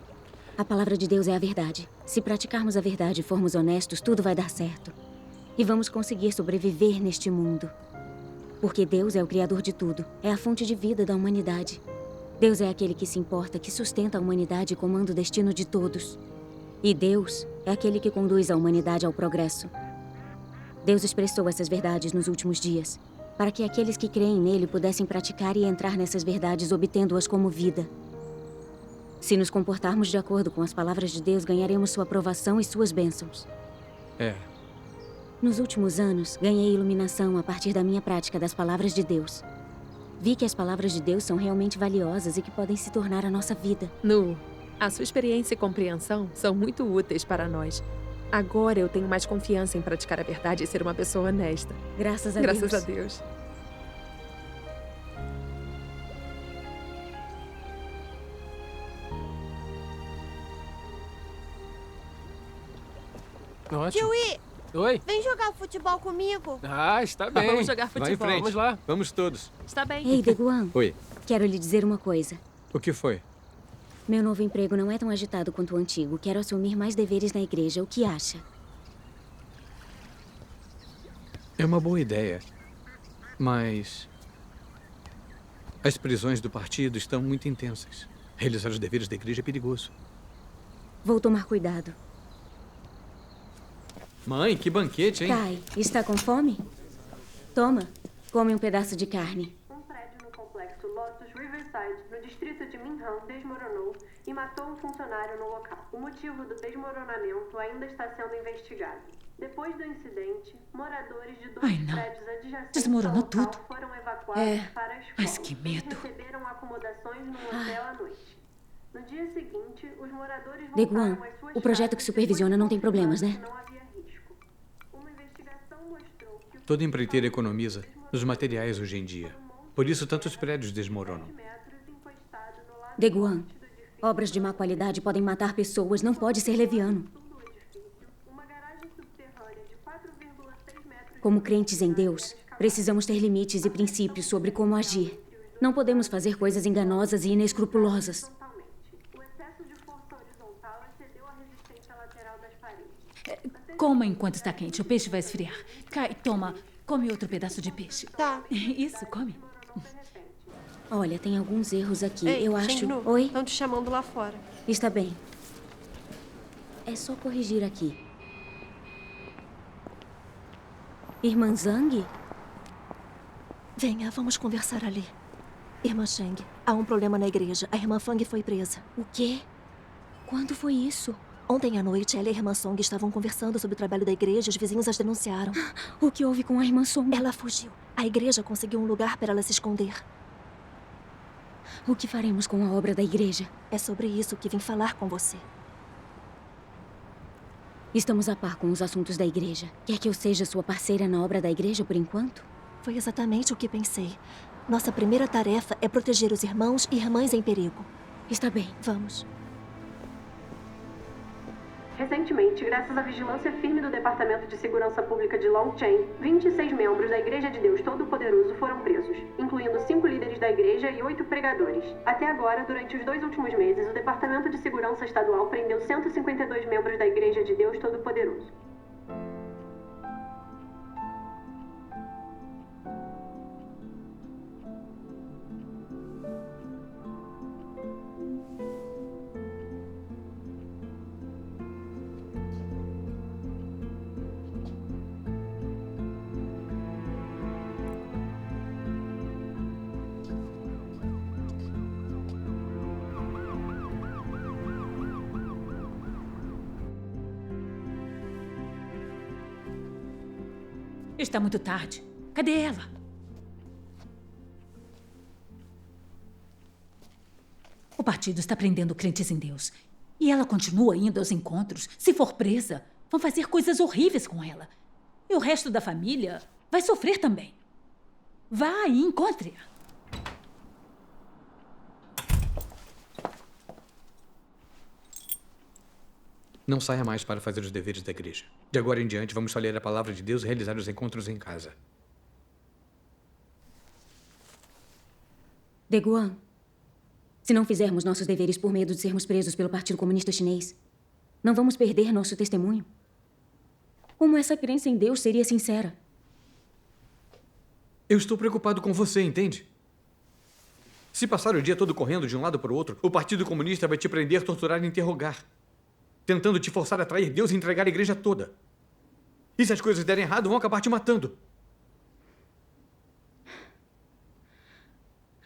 A palavra de Deus é a verdade. Se praticarmos a verdade e formos honestos, tudo vai dar certo. E vamos conseguir sobreviver neste mundo. Porque Deus é o criador de tudo. É a fonte de vida da humanidade. Deus é aquele que se importa, que sustenta a humanidade e comanda o destino de todos. E Deus é aquele que conduz a humanidade ao progresso. Deus expressou essas verdades nos últimos dias, para que aqueles que creem nele pudessem praticar e entrar nessas verdades, obtendo-as como vida. Se nos comportarmos de acordo com as palavras de Deus, ganharemos sua aprovação e suas bênçãos. É. Nos últimos anos, ganhei iluminação a partir da minha prática das palavras de Deus. Vi que as palavras de Deus são realmente valiosas e que podem se tornar a nossa vida. Nu, a sua experiência e compreensão são muito úteis para nós. Agora eu tenho mais confiança em praticar a verdade e ser uma pessoa honesta. Graças a Deus. Graças a Deus. Ótimo. Tio, Oi? vem jogar futebol comigo. Ah, está bem. Vamos jogar futebol. Vai em frente. Vamos lá. Vamos todos. Está bem. Ei, Deguan. Oi. Quero lhe dizer uma coisa. O que foi? Meu novo emprego não é tão agitado quanto o antigo. Quero assumir mais deveres na igreja. O que acha? É uma boa ideia. Mas as prisões do partido estão muito intensas. Realizar os deveres da igreja é perigoso. Vou tomar cuidado. Mãe, que banquete, hein? Kai, está com fome? Toma, come um pedaço de carne. Um prédio no complexo Lotus Riverside, no distrito de Minham, desmoronou e matou um funcionário no local. O motivo do desmoronamento ainda está sendo investigado. Depois do incidente, moradores de dois prédios adjacentes Desmoronou ao local tudo. foram evacuados para a escola. Mas que medo. Eles receberam acomodações num hotel à noite. No dia seguinte, os moradores Deguan, voltaram às suas o projeto que supervisiona não tem problemas, né? não havia risco. Uma investigação mostrou que Toda empreiteira economiza nos materiais hoje em dia. Por isso, tantos prédios desmoronam. Deguan, obras de má qualidade podem matar pessoas. Não pode ser leviano. Como crentes em Deus, precisamos ter limites e princípios sobre como agir. Não podemos fazer coisas enganosas e inescrupulosas. Coma enquanto está quente. O peixe vai esfriar. Kai, toma. Come outro pedaço de peixe. Tá. Isso, come. Olha, tem alguns erros aqui. Ei, Eu acho... Shengnu, Oi? estão te chamando lá fora. Está bem. É só corrigir aqui. Irmã Zhang? Venha, vamos conversar ali. Irmã Sheng, há um problema na igreja. A irmã Fang foi presa. O quê? Quando foi isso? Ontem à noite, ela e a irmã Song estavam conversando sobre o trabalho da igreja e os vizinhos as denunciaram. O que houve com a irmã Song? Ela fugiu. A igreja conseguiu um lugar para ela se esconder. O que faremos com a obra da igreja? É sobre isso que vim falar com você. Estamos a par com os assuntos da igreja. Quer que eu seja sua parceira na obra da igreja por enquanto? Foi exatamente o que pensei. Nossa primeira tarefa é proteger os irmãos e irmãs em perigo. Está bem. Vamos. Recentemente, graças à vigilância firme do Departamento de Segurança Pública de Longchain, 26 membros da Igreja de Deus Todo-Poderoso foram presos, incluindo 5 líderes da igreja e 8 pregadores. Até agora, durante os 2 últimos meses, o Departamento de Segurança Estadual prendeu 152 membros da Igreja de Deus Todo-Poderoso. Está muito tarde. Cadê ela? O partido está prendendo crentes em Deus. E ela continua indo aos encontros. Se for presa, vão fazer coisas horríveis com ela. E o resto da família vai sofrer também. Vá e encontre-a. Não saia mais para fazer os deveres da igreja. De agora em diante, vamos só ler a palavra de Deus e realizar os encontros em casa. Deguan, se não fizermos nossos deveres por medo de sermos presos pelo Partido Comunista Chinês, não vamos perder nosso testemunho? Como essa crença em Deus seria sincera? Eu estou preocupado com você, entende? Se passar o dia todo correndo de um lado para o outro, o Partido Comunista vai te prender, torturar e interrogar, tentando te forçar a trair Deus e entregar a igreja toda. E se as coisas derem errado, vão acabar te matando.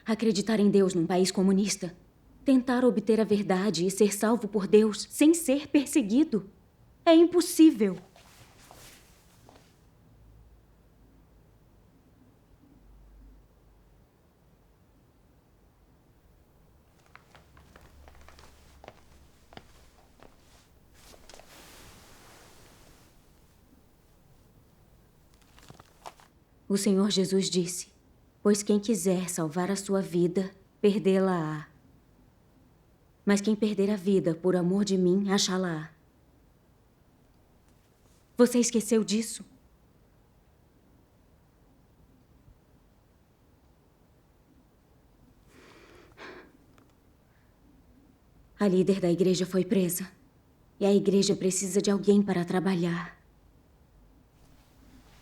Acreditar em Deus num país comunista. Tentar obter a verdade e ser salvo por Deus sem ser perseguido. É impossível. O Senhor Jesus disse: pois quem quiser salvar a sua vida, perdê-la-á. Mas quem perder a vida por amor de mim, achá-la-á. Você esqueceu disso? A líder da igreja foi presa. E a igreja precisa de alguém para trabalhar.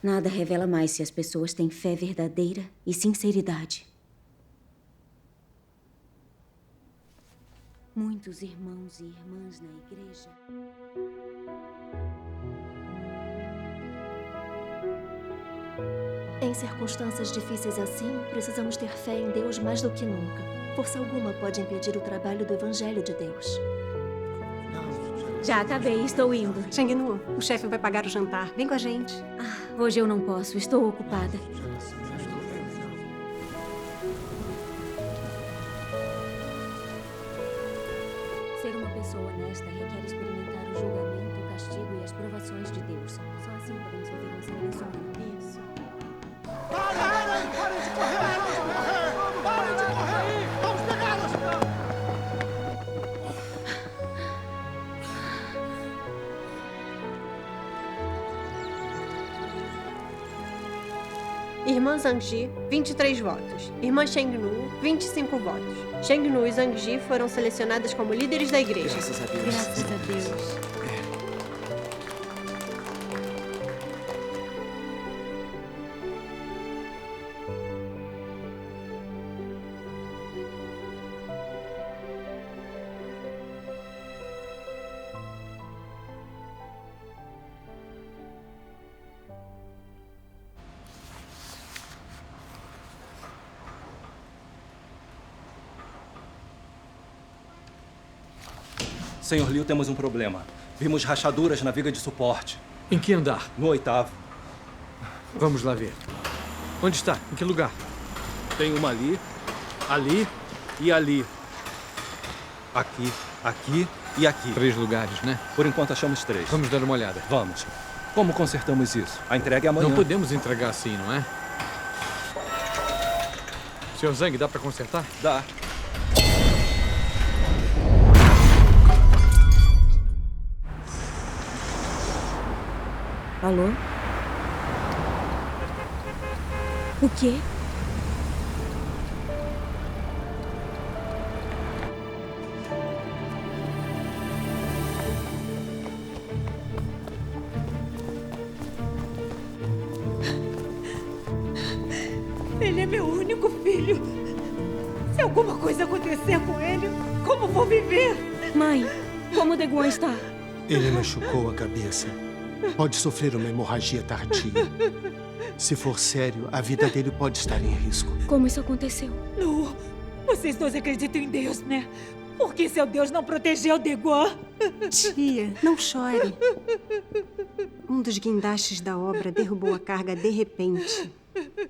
Nada revela mais se as pessoas têm fé verdadeira e sinceridade. Muitos irmãos e irmãs na igreja. Em circunstâncias difíceis assim, precisamos ter fé em Deus mais do que nunca. Força alguma pode impedir o trabalho do Evangelho de Deus. Já acabei, estou indo. Shengnu, o chefe vai pagar o jantar. Vem com a gente. Hoje eu não posso, estou ocupada. Ser uma pessoa honesta requer experimentar o julgamento, o castigo e as provações de Deus. Só assim podemos viver uma celebração. Isso. Parem de correr! Parem de correr! Vamos pegá-los! Irmã Zhangji, 23 votos. Irmã Shengnu, 25 votos. Shengnu e Zhangji foram selecionadas como líderes da igreja. Graças a Deus. Graças a Deus. Senhor Liu, temos um problema. Vimos rachaduras na viga de suporte. Em que andar? No 8º. Vamos lá ver. Onde está? Em que lugar? Tem uma ali, ali e ali. Aqui, aqui e aqui. 3 lugares, né? Por enquanto achamos 3. Vamos dar uma olhada. Vamos. Como consertamos isso? A entrega é amanhã. Não podemos entregar assim, não é? Sr. Zhang, dá para consertar? Dá. Alô? O quê? Ele é meu único filho. Se alguma coisa acontecer com ele, como vou viver? Mãe, como Daeguan está? Ele machucou a cabeça. Pode sofrer uma hemorragia tardia. Se for sério, a vida dele pode estar em risco. Como isso aconteceu? Não, vocês dois acreditam em Deus, né? Por que seu Deus não protegeu Daeguan? Tia, não chore. Um dos guindastes da obra derrubou a carga de repente.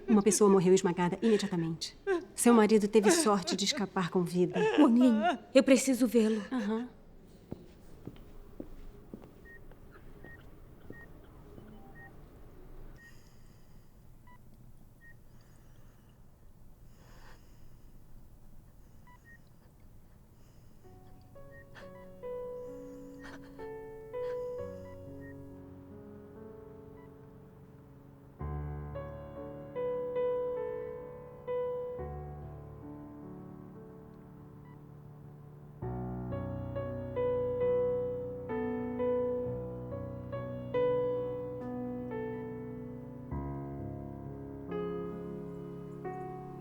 Uma pessoa morreu esmagada imediatamente. Seu marido teve sorte de escapar com vida. Wang, eu preciso vê-lo.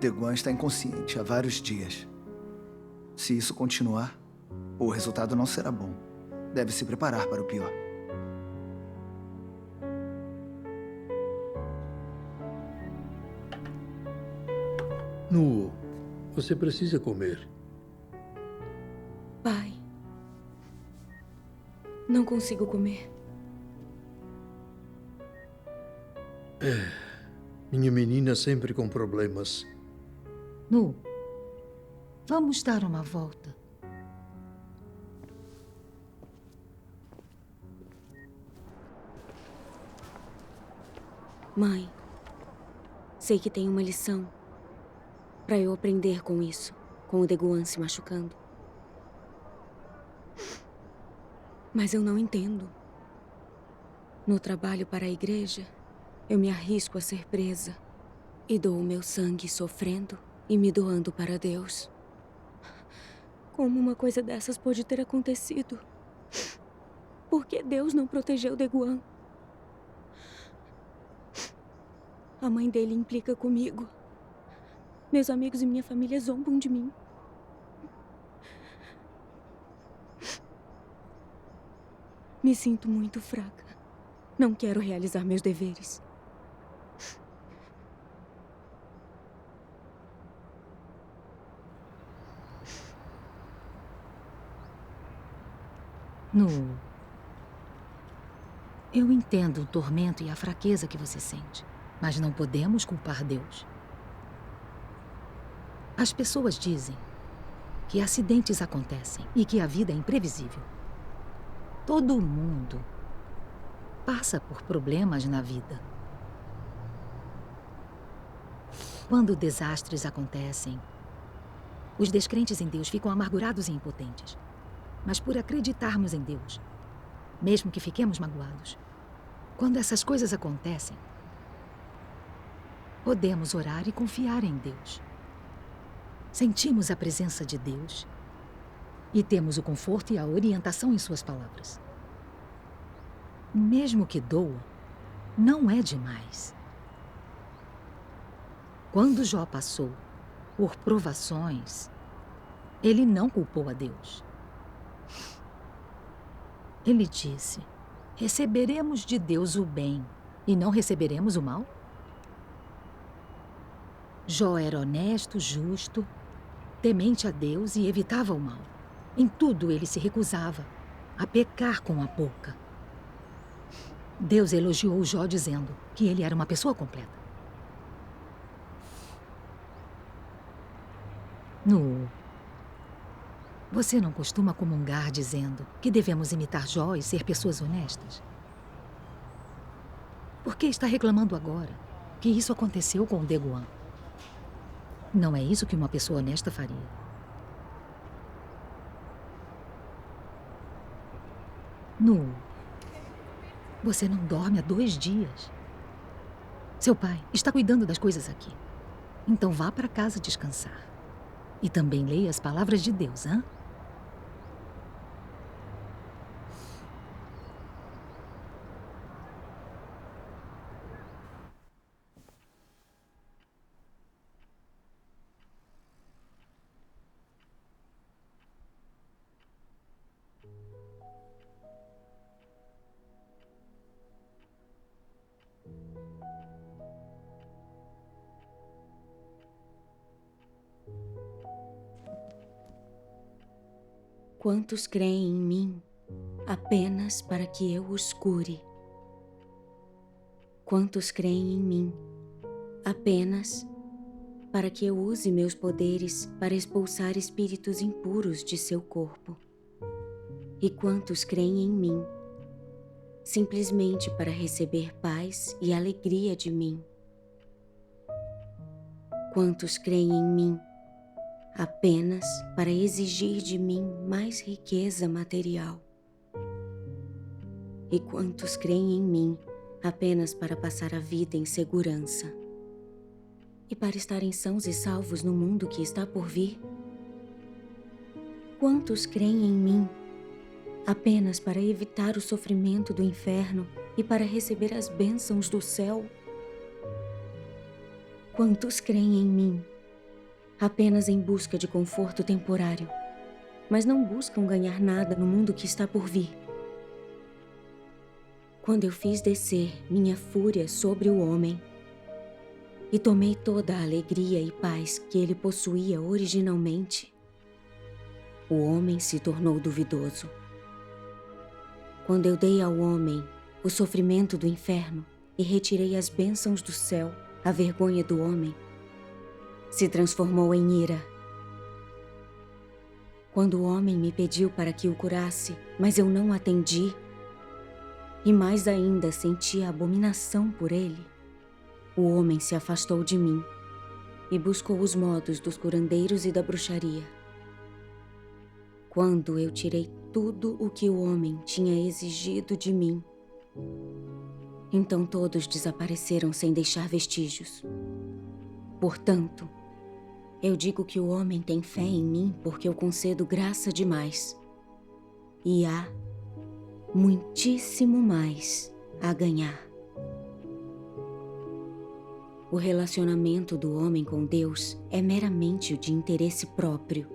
Deguan está inconsciente há vários dias. Se isso continuar, o resultado não será bom. Deve se preparar para o pior. Nu, você precisa comer. Pai, não consigo comer. Minha menina sempre com problemas. Nu, vamos dar uma volta. Mãe, sei que tem uma lição para eu aprender com isso, com o Deguan se machucando. Mas eu não entendo. No trabalho para a igreja, eu me arrisco a ser presa e dou o meu sangue sofrendo e me doando para Deus. Como uma coisa dessas pode ter acontecido? Por que Deus não protegeu Deguan? A mãe dele implica comigo. Meus amigos e minha família zombam de mim. Me sinto muito fraca. Não quero realizar meus deveres. Nu, eu entendo o tormento e a fraqueza que você sente, mas não podemos culpar Deus. As pessoas dizem que acidentes acontecem e que a vida é imprevisível. Todo mundo passa por problemas na vida. Quando desastres acontecem, os descrentes em Deus ficam amargurados e impotentes. Mas por acreditarmos em Deus, mesmo que fiquemos magoados, quando essas coisas acontecem, podemos orar e confiar em Deus. Sentimos a presença de Deus e temos o conforto e a orientação em suas palavras. Mesmo que doa, não é demais. Quando Jó passou por provações, ele não culpou a Deus. Ele disse: receberemos de Deus o bem e não receberemos o mal? Jó era honesto, justo, temente a Deus e evitava o mal. Em tudo ele se recusava a pecar com a boca. Deus elogiou Jó dizendo que ele era uma pessoa completa. Nu, você não costuma comungar dizendo que devemos imitar Jó e ser pessoas honestas? Por que está reclamando agora que isso aconteceu com o Deguan? Não é isso que uma pessoa honesta faria. Nu, você não dorme há 2 dias. Seu pai está cuidando das coisas aqui. Então vá para casa descansar. E também leia as palavras de Deus, hã? Quantos creem em mim apenas para que eu os cure? Quantos creem em mim apenas para que eu use meus poderes para expulsar espíritos impuros de seu corpo? E quantos creem em mim simplesmente para receber paz e alegria de mim? Quantos creem em mim apenas para exigir de mim mais riqueza material? E quantos creem em mim apenas para passar a vida em segurança e para estarem sãos e salvos no mundo que está por vir? Quantos creem em mim apenas para evitar o sofrimento do inferno e para receber as bênçãos do céu? Quantos creem em mim apenas em busca de conforto temporário, mas não buscam ganhar nada no mundo que está por vir. Quando eu fiz descer minha fúria sobre o homem e tomei toda a alegria e paz que ele possuía originalmente, o homem se tornou duvidoso. Quando eu dei ao homem o sofrimento do inferno e retirei as bênçãos do céu, a vergonha do homem se transformou em ira. Quando o homem me pediu para que o curasse, mas eu não atendi, e mais ainda senti a abominação por ele, o homem se afastou de mim e buscou os modos dos curandeiros e da bruxaria. Quando eu tirei tudo o que o homem tinha exigido de mim, então todos desapareceram sem deixar vestígios. Portanto, eu digo que o homem tem fé em mim porque eu concedo graça demais. E há muitíssimo mais a ganhar. O relacionamento do homem com Deus é meramente o de interesse próprio.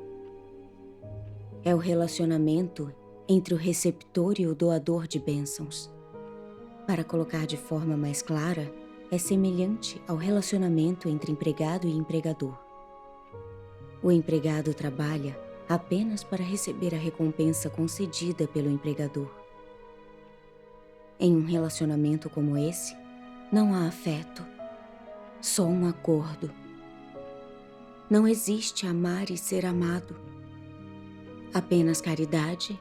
É o relacionamento entre o receptor e o doador de bênçãos. Para colocar de forma mais clara, é semelhante ao relacionamento entre empregado e empregador. O empregado trabalha apenas para receber a recompensa concedida pelo empregador. Em um relacionamento como esse, não há afeto, só um acordo. Não existe amar e ser amado, apenas caridade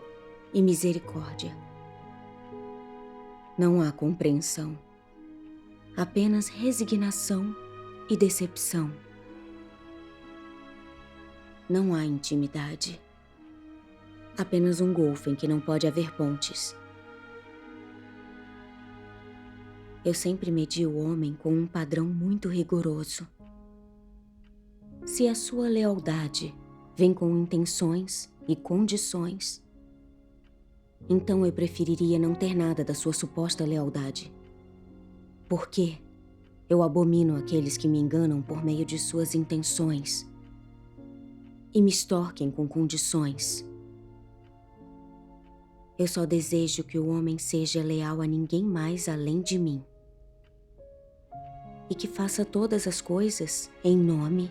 e misericórdia. Não há compreensão, apenas resignação e decepção. Não há intimidade, apenas um golfo em que não pode haver pontes. Eu sempre medi o homem com um padrão muito rigoroso. Se a sua lealdade vem com intenções e condições, então eu preferiria não ter nada da sua suposta lealdade. Porque eu abomino aqueles que me enganam por meio de suas intenções e me extorquem com condições. Eu só desejo que o homem seja leal a ninguém mais além de mim. E que faça todas as coisas em nome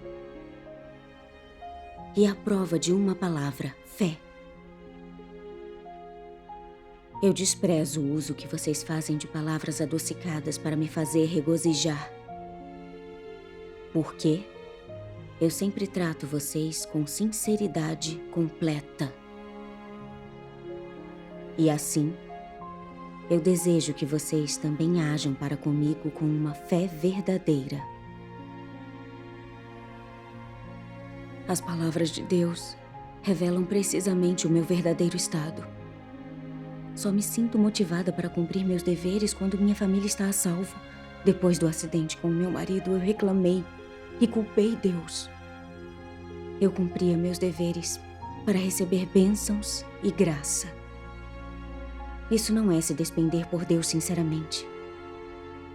e à prova de uma palavra, fé. Eu desprezo o uso que vocês fazem de palavras adocicadas para me fazer regozijar. Porque eu sempre trato vocês com sinceridade completa. E assim, eu desejo que vocês também ajam para comigo com uma fé verdadeira. As palavras de Deus revelam precisamente o meu verdadeiro estado. Só me sinto motivada para cumprir meus deveres quando minha família está a salvo. Depois do acidente com meu marido, eu reclamei e culpei Deus. Eu cumpria meus deveres para receber bênçãos e graça. Isso não é se despender por Deus sinceramente.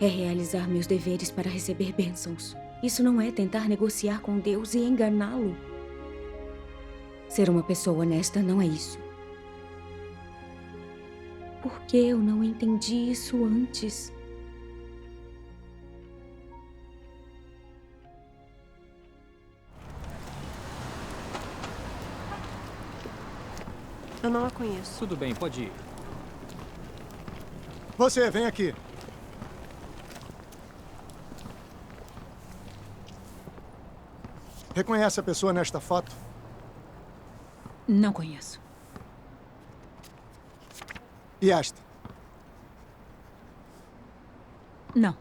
É realizar meus deveres para receber bênçãos. Isso não é tentar negociar com Deus e enganá-lo. Ser uma pessoa honesta não é isso. Por que eu não entendi isso antes? Eu não a conheço. Tudo bem, pode ir. Você, vem aqui. Reconhece a pessoa nesta foto? Não conheço. E esta? Não.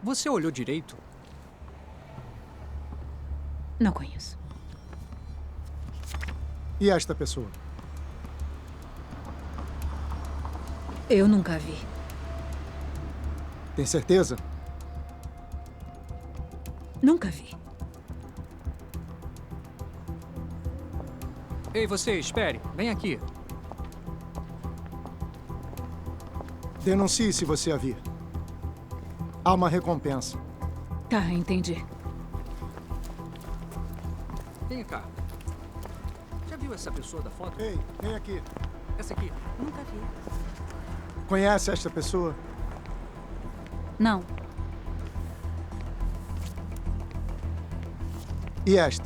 Você olhou direito? Não conheço. E esta pessoa? Eu nunca a vi. Tem certeza? Nunca vi. Ei, você, espere. Vem aqui. Denuncie se você a vir. Há uma recompensa. Tá, entendi. Vem cá. Já viu essa pessoa da foto? Ei, vem aqui. Essa aqui? Nunca vi. Conhece esta pessoa? Não. E esta?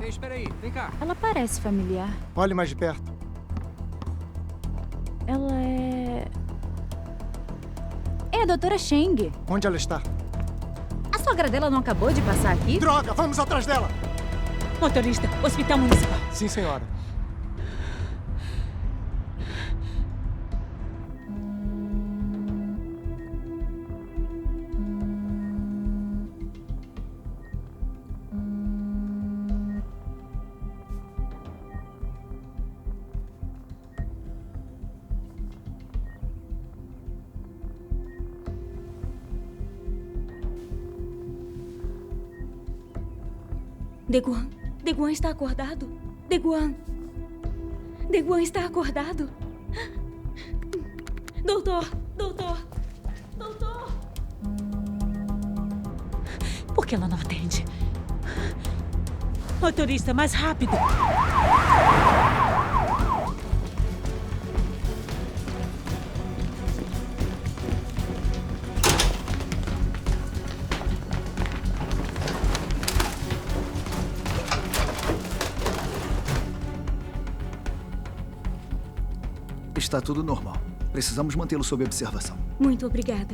Ei, espera aí. Vem cá. Ela parece familiar. Olhe mais de perto. Ela é... É a doutora Cheng. Onde ela está? A sogra dela não acabou de passar aqui? Droga, vamos atrás dela! Motorista, hospital municipal. Sim, senhora. Deguan. Deguan está acordado. Deguan. Deguan está acordado. Doutor. Doutor. Doutor. Por que ela não atende? Motorista, mais rápido. Está tudo normal. Precisamos mantê-lo sob observação. Muito obrigada.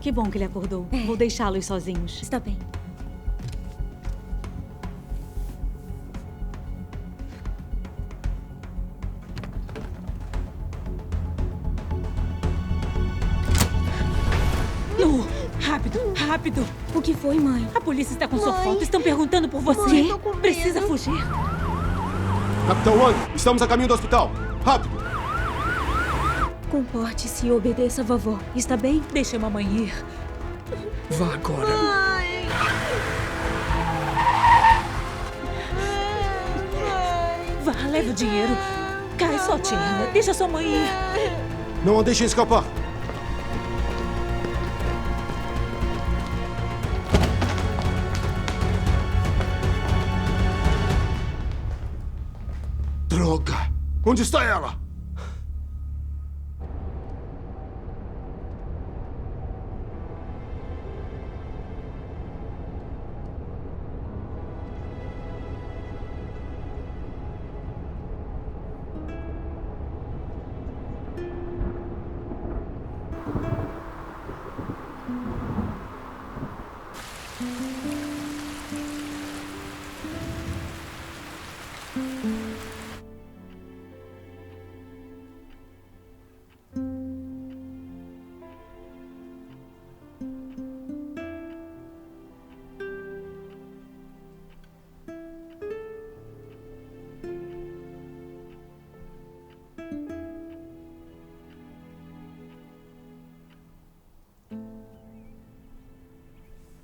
Que bom que ele acordou. Vou deixá-los sozinhos. Está bem. Lu, rápido, rápido. O que foi, mãe? A polícia está com sua Mãe. foto. Estão perguntando por você. Mãe, tô com medo. Precisa fugir. Capitão Wang, estamos a caminho do hospital. Rápido! Comporte-se e obedeça a vovó. Está bem? Deixa a mamãe ir. Vá agora. Mãe. Vá, leve o dinheiro. Cai, solte ela. Deixa sua mãe ir. Não a deixem escapar. Droga! Onde está ela?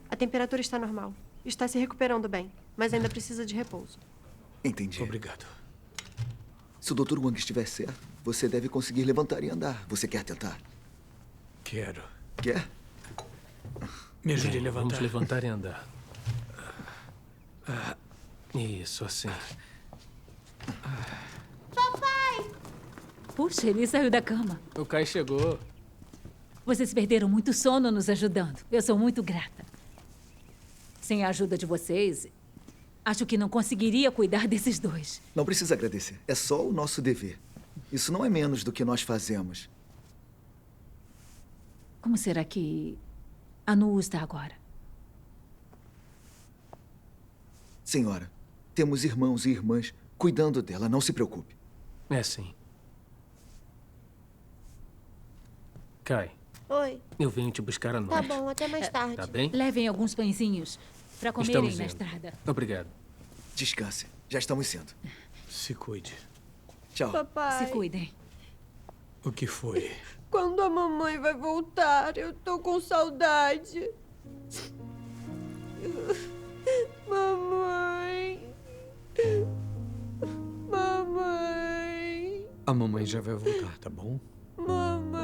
A temperatura está normal. Está se recuperando bem, mas ainda precisa de repouso. Entendi. Obrigado. Se o Dr. Wang estiver certo, você deve conseguir levantar e andar. Você quer tentar? Quero. Quer? Me ajude a levantar. Vamos levantar e andar. Isso, assim. Papai! Puxa, ele saiu da cama. O Kai chegou. Vocês perderam muito sono nos ajudando. Eu sou muito grata. Sem a ajuda de vocês, acho que não conseguiria cuidar desses dois. Não precisa agradecer. É só o nosso dever. Isso não é menos do que nós fazemos. Como será que a Nu está agora? Senhora, temos irmãos e irmãs cuidando dela. Não se preocupe. É sim. Kai, Oi. eu venho te buscar à Tá noite. bom, até mais tarde. Tá bem? Levem alguns pãezinhos para comerem Estamos na indo. estrada. Obrigado. Descanse. Já estamos indo. Se cuide. Tchau. Papai. Se cuidem. O que foi? Quando a mamãe vai voltar? Eu tô com saudade. Mamãe. Mamãe. A mamãe já vai voltar, tá bom? Mamãe.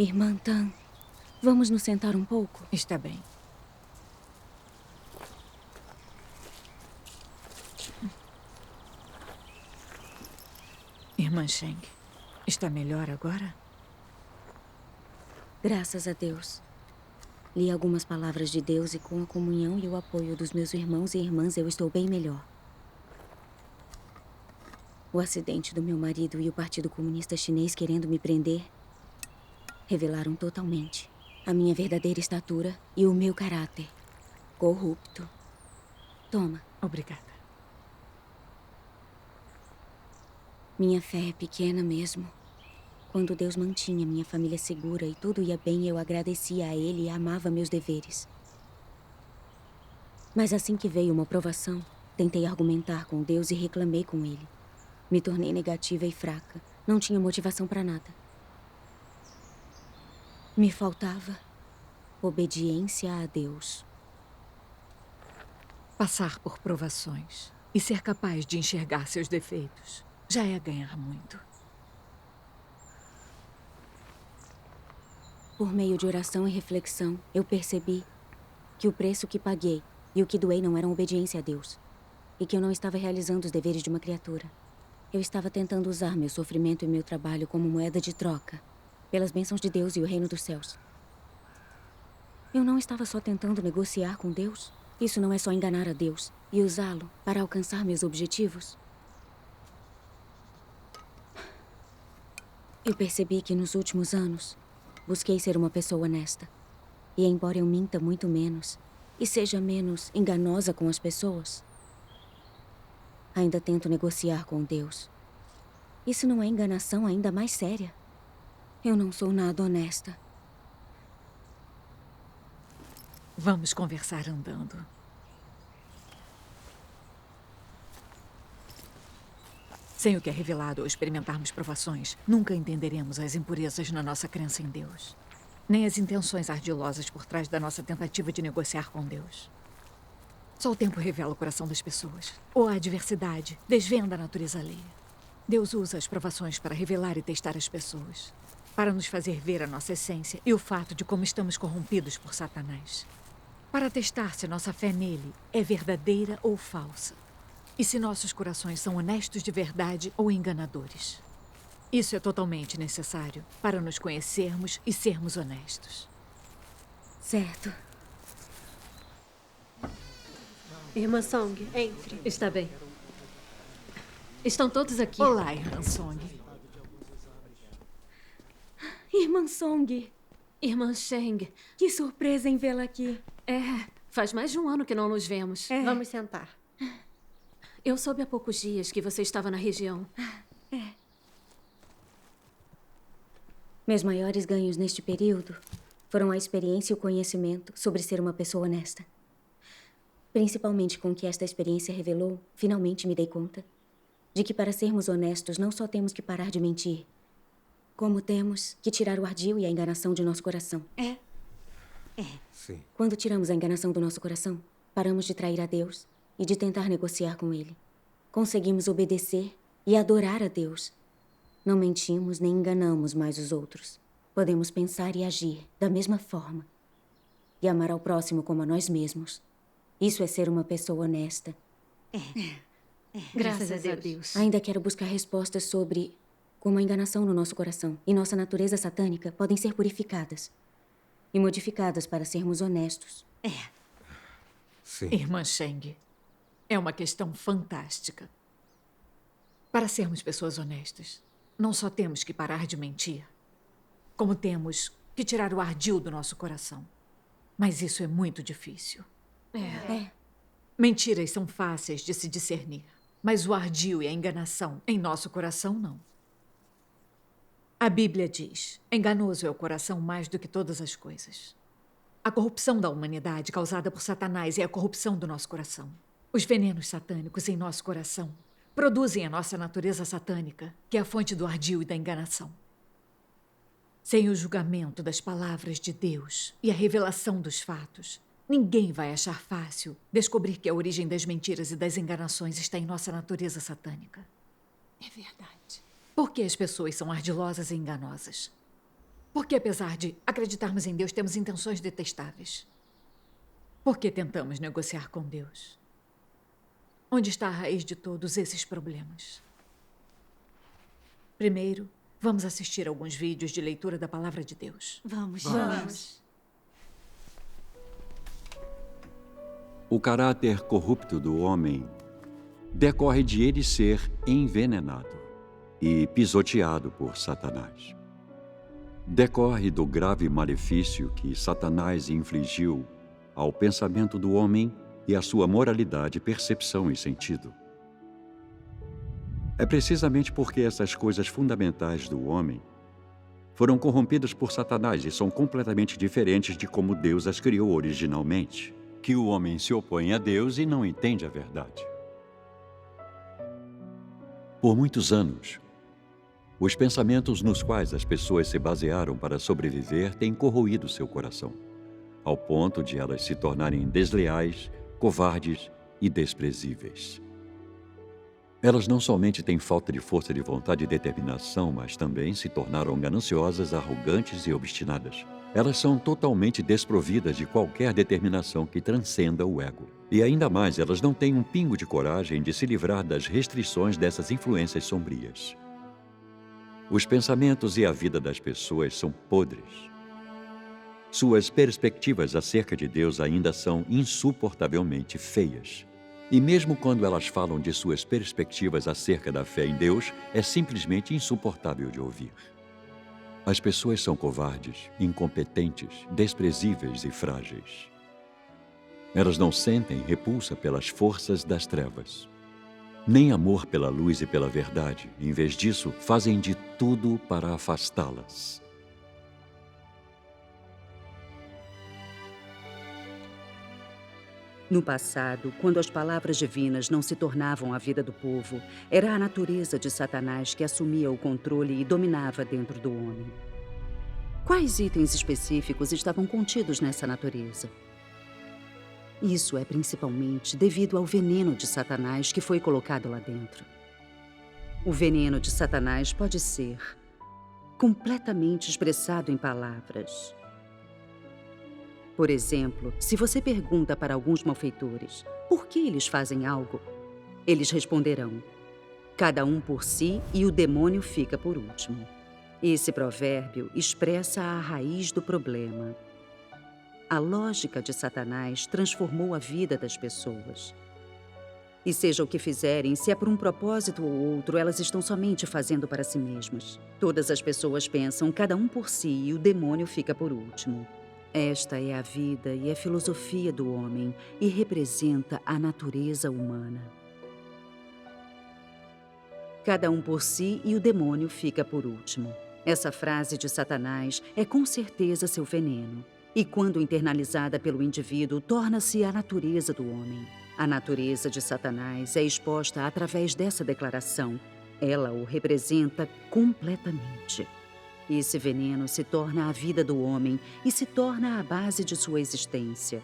Irmã Tan, vamos nos sentar um pouco? Está bem. Irmã Sheng, está melhor agora? Graças a Deus. Li algumas palavras de Deus e com a comunhão e o apoio dos meus irmãos e irmãs eu estou bem melhor. O acidente do meu marido e o Partido Comunista Chinês querendo me prender revelaram totalmente a minha verdadeira estatura e o meu caráter corrupto. Toma. Obrigada. Minha fé é pequena mesmo. Quando Deus mantinha minha família segura e tudo ia bem, eu agradecia a Ele e amava meus deveres. Mas assim que veio uma provação, tentei argumentar com Deus e reclamei com Ele. Me tornei negativa e fraca. Não tinha motivação para nada. Me faltava obediência a Deus. Passar por provações e ser capaz de enxergar seus defeitos já é ganhar muito. Por meio de oração e reflexão, eu percebi que o preço que paguei e o que doei não eram obediência a Deus. E que eu não estava realizando os deveres de uma criatura. Eu estava tentando usar meu sofrimento e meu trabalho como moeda de troca pelas bênçãos de Deus e o reino dos céus. Eu não estava só tentando negociar com Deus. Isso não é só enganar a Deus e usá-lo para alcançar meus objetivos. Eu percebi que nos últimos anos busquei ser uma pessoa honesta. E embora eu minta muito menos e seja menos enganosa com as pessoas, ainda tento negociar com Deus. Isso não é enganação ainda mais séria? Eu não sou nada honesta. Vamos conversar andando. Sem o que é revelado ou experimentarmos provações, nunca entenderemos as impurezas na nossa crença em Deus, nem as intenções ardilosas por trás da nossa tentativa de negociar com Deus. Só o tempo revela o coração das pessoas, ou a adversidade desvenda a natureza alheia. Deus usa as provações para revelar e testar as pessoas, para nos fazer ver a nossa essência e o fato de como estamos corrompidos por Satanás, para testar se nossa fé nele é verdadeira ou falsa. E se nossos corações são honestos de verdade ou enganadores. Isso é totalmente necessário para nos conhecermos e sermos honestos. Certo. Irmã Song, entre. Está bem. Estão todos aqui. Olá, Irmã Song. Irmã Song. Irmã Sheng. Que surpresa em vê-la aqui. Faz mais de um ano que não nos vemos. Vamos sentar. Eu soube há poucos dias que você estava na região. Meus maiores ganhos neste período foram a experiência e o conhecimento sobre ser uma pessoa honesta. Principalmente com o que esta experiência revelou, finalmente me dei conta de que para sermos honestos não só temos que parar de mentir, como temos que tirar o ardil e a enganação de nosso coração. Sim. Quando tiramos a enganação do nosso coração, paramos de trair a Deus e de tentar negociar com Ele. Conseguimos obedecer e adorar a Deus. Não mentimos nem enganamos mais os outros. Podemos pensar e agir da mesma forma e amar ao próximo como a nós mesmos. Isso é ser uma pessoa honesta. Graças a Deus. Ainda quero buscar respostas sobre como a enganação no nosso coração e nossa natureza satânica podem ser purificadas e modificadas para sermos honestos. Sim. Irmã Sheng, é uma questão fantástica. Para sermos pessoas honestas, não só temos que parar de mentir, como temos que tirar o ardil do nosso coração. Mas isso é muito difícil. Mentiras são fáceis de se discernir, mas o ardil e a enganação em nosso coração não. A Bíblia diz: enganoso é o coração mais do que todas as coisas. A corrupção da humanidade causada por Satanás é a corrupção do nosso coração. Os venenos satânicos em nosso coração produzem a nossa natureza satânica, que é a fonte do ardil e da enganação. Sem o julgamento das palavras de Deus e a revelação dos fatos, ninguém vai achar fácil descobrir que a origem das mentiras e das enganações está em nossa natureza satânica. É verdade. Por que as pessoas são ardilosas e enganosas? Porque, apesar de acreditarmos em Deus, temos intenções detestáveis. Por que tentamos negociar com Deus? Onde está a raiz de todos esses problemas? Primeiro, vamos assistir alguns vídeos de leitura da Palavra de Deus. Vamos. O caráter corrupto do homem decorre de ele ser envenenado e pisoteado por Satanás. Decorre do grave malefício que Satanás infligiu ao pensamento do homem e à sua moralidade, percepção e sentido. É precisamente porque essas coisas fundamentais do homem foram corrompidas por Satanás e são completamente diferentes de como Deus as criou originalmente, que o homem se opõe a Deus e não entende a verdade. Por muitos anos, os pensamentos nos quais as pessoas se basearam para sobreviver têm corroído seu coração, ao ponto de elas se tornarem desleais, covardes e desprezíveis. Elas não somente têm falta de força de vontade e determinação, mas também se tornaram gananciosas, arrogantes e obstinadas. Elas são totalmente desprovidas de qualquer determinação que transcenda o ego. E ainda mais, elas não têm um pingo de coragem de se livrar das restrições dessas influências sombrias. Os pensamentos e a vida das pessoas são podres. Suas perspectivas acerca de Deus ainda são insuportavelmente feias. E mesmo quando elas falam de suas perspectivas acerca da fé em Deus, é simplesmente insuportável de ouvir. As pessoas são covardes, incompetentes, desprezíveis e frágeis. Elas não sentem repulsa pelas forças das trevas, nem amor pela luz e pela verdade. Em vez disso, fazem de tudo para afastá-las. No passado, quando as palavras divinas não se tornavam a vida do povo, era a natureza de Satanás que assumia o controle e dominava dentro do homem. Quais itens específicos estavam contidos nessa natureza? Isso é principalmente devido ao veneno de Satanás que foi colocado lá dentro. O veneno de Satanás pode ser completamente expressado em palavras. Por exemplo, se você pergunta para alguns malfeitores por que eles fazem algo, eles responderão: cada um por si e o demônio fica por último. Esse provérbio expressa a raiz do problema. A lógica de Satanás transformou a vida das pessoas. E seja o que fizerem, se é por um propósito ou outro, elas estão somente fazendo para si mesmas. Todas as pessoas pensam cada um por si e o demônio fica por último. Esta é a vida e a filosofia do homem e representa a natureza humana. Cada um por si e o demônio fica por último. Essa frase de Satanás é com certeza seu veneno. E quando internalizada pelo indivíduo, torna-se a natureza do homem. A natureza de Satanás é exposta através dessa declaração. Ela o representa completamente. Esse veneno se torna a vida do homem e se torna a base de sua existência.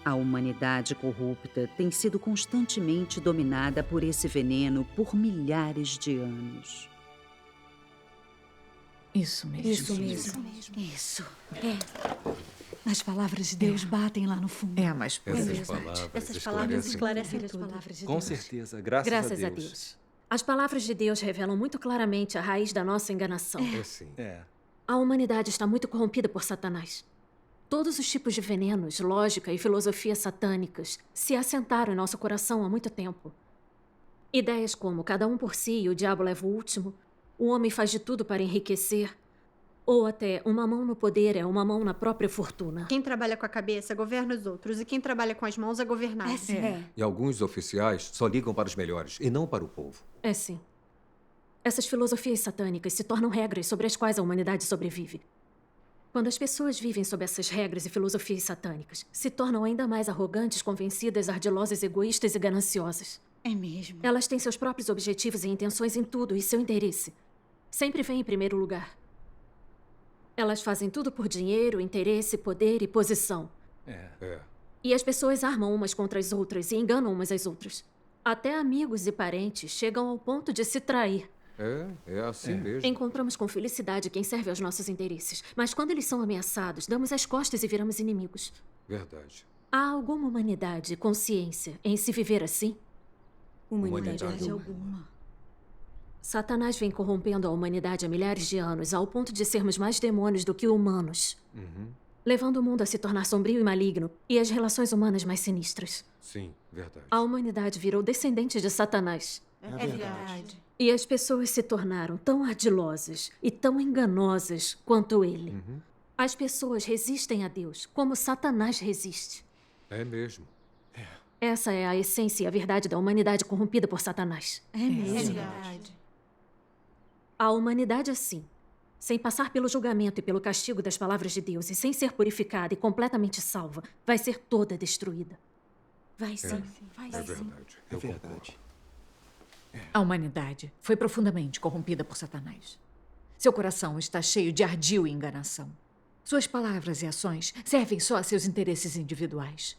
A humanidade corrupta tem sido constantemente dominada por esse veneno por milhares de anos. Isso mesmo. Isso. As palavras de Deus batem lá no fundo. É a mais pura. Essas palavras esclarecem tudo. Com certeza, graças a Deus. As palavras de Deus revelam muito claramente a raiz da nossa enganação. A humanidade está muito corrompida por Satanás. Todos os tipos de venenos, lógica e filosofia satânicas se assentaram em nosso coração há muito tempo. Ideias como cada um por si e o diabo leva o último, o homem faz de tudo para enriquecer, ou até uma mão no poder é uma mão na própria fortuna. Quem trabalha com a cabeça governa os outros e quem trabalha com as mãos é governado. E alguns oficiais só ligam para os melhores e não para o povo. É sim. Essas filosofias satânicas se tornam regras sobre as quais a humanidade sobrevive. Quando as pessoas vivem sob essas regras e filosofias satânicas, se tornam ainda mais arrogantes, convencidas, ardilosas, egoístas e gananciosas. É mesmo. Elas têm seus próprios objetivos e intenções em tudo e seu interesse sempre vem em primeiro lugar. Elas fazem tudo por dinheiro, interesse, poder e posição. E as pessoas armam umas contra as outras e enganam umas às outras. Até amigos e parentes chegam ao ponto de se trair. É assim mesmo. Encontramos com felicidade quem serve aos nossos interesses. Mas quando eles são ameaçados, damos as costas e viramos inimigos. Verdade. Há alguma humanidade, consciência, em se viver assim? Humanidade alguma. Satanás vem corrompendo a humanidade há milhares de anos, ao ponto de sermos mais demônios do que humanos. Levando o mundo a se tornar sombrio e maligno, e as relações humanas mais sinistras. Sim, verdade. A humanidade virou descendente de Satanás. É verdade. E as pessoas se tornaram tão ardilosas e tão enganosas quanto ele. As pessoas resistem a Deus, como Satanás resiste. É mesmo. Essa é a essência e a verdade da humanidade corrompida por Satanás. É mesmo. A humanidade assim, sem passar pelo julgamento e pelo castigo das palavras de Deus e sem ser purificada e completamente salva, vai ser toda destruída. Vai sim. É verdade. É verdade. A humanidade foi profundamente corrompida por Satanás. Seu coração está cheio de ardil e enganação. Suas palavras e ações servem só a seus interesses individuais.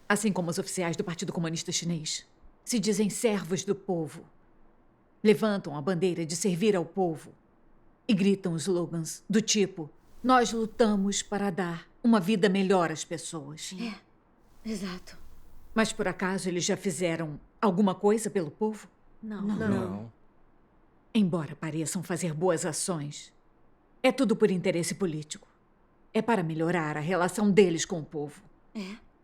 Assim como os oficiais do Partido Comunista Chinês se dizem servos do povo, levantam a bandeira de servir ao povo e gritam slogans do tipo: nós lutamos para dar uma vida melhor às pessoas. Exato. Mas por acaso eles já fizeram alguma coisa pelo povo? Não. Embora pareçam fazer boas ações, é tudo por interesse político. É para melhorar a relação deles com o povo.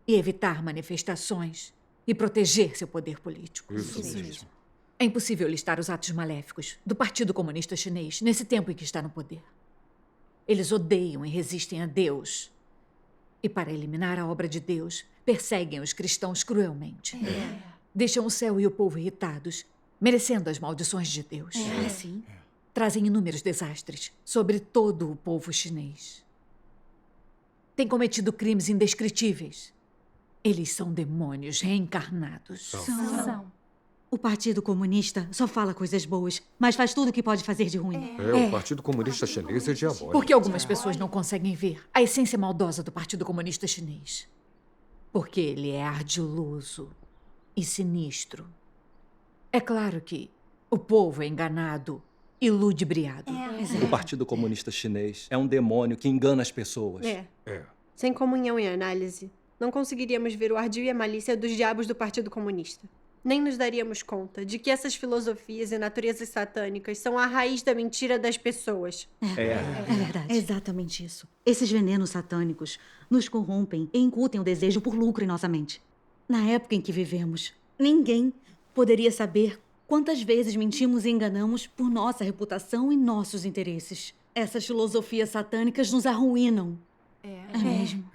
E evitar manifestações e proteger seu poder político. Isso mesmo. É impossível listar os atos maléficos do Partido Comunista Chinês nesse tempo em que está no poder. Eles odeiam e resistem a Deus. E para eliminar a obra de Deus, perseguem os cristãos cruelmente. Deixam o céu e o povo irritados, merecendo as maldições de Deus. Sim. Trazem inúmeros desastres sobre todo o povo chinês. Têm cometido crimes indescritíveis. Eles são demônios reencarnados. São. O Partido Comunista só fala coisas boas, mas faz tudo o que pode fazer de ruim. O Partido Comunista Chinês é diabólico. Porque algumas pessoas não conseguem ver a essência maldosa do Partido Comunista Chinês. Porque ele é ardiloso e sinistro. É claro que o povo é enganado e ludibriado. O Partido Comunista Chinês é um demônio que engana as pessoas. Sem comunhão e análise, não conseguiríamos ver o ardil e a malícia dos diabos do Partido Comunista. Nem nos daríamos conta de que essas filosofias e naturezas satânicas são a raiz da mentira das pessoas. É verdade. É exatamente isso. Esses venenos satânicos nos corrompem e incutem o desejo por lucro em nossa mente. Na época em que vivemos, ninguém poderia saber quantas vezes mentimos e enganamos por nossa reputação e nossos interesses. Essas filosofias satânicas nos arruinam. É mesmo.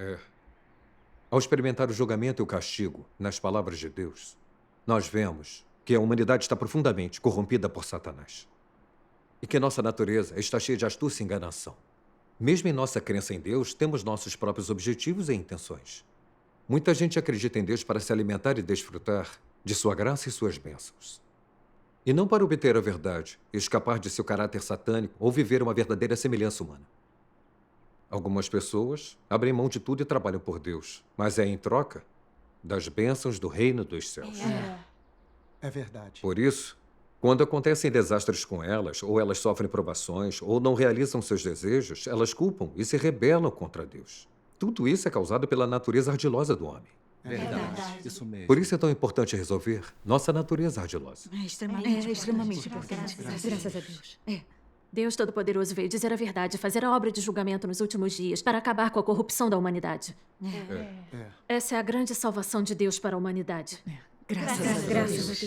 Ao experimentar o julgamento e o castigo nas palavras de Deus, nós vemos que a humanidade está profundamente corrompida por Satanás. E que nossa natureza está cheia de astúcia e enganação. Mesmo em nossa crença em Deus, temos nossos próprios objetivos e intenções. Muita gente acredita em Deus para se alimentar e desfrutar de sua graça e suas bênçãos. E não para obter a verdade, escapar de seu caráter satânico ou viver uma verdadeira semelhança humana. Algumas pessoas abrem mão de tudo e trabalham por Deus, mas é em troca das bênçãos do reino dos céus. É verdade. Por isso, quando acontecem desastres com elas, ou elas sofrem provações, ou não realizam seus desejos, elas culpam e se rebelam contra Deus. Tudo isso é causado pela natureza ardilosa do homem. Verdade. Isso mesmo. Por isso é tão importante resolver nossa natureza ardilosa. É extremamente importante. Graças a Deus. Deus Todo-Poderoso veio dizer a verdade, fazer a obra de julgamento nos últimos dias para acabar com a corrupção da humanidade. Essa é a grande salvação de Deus para a humanidade. Graças a Deus.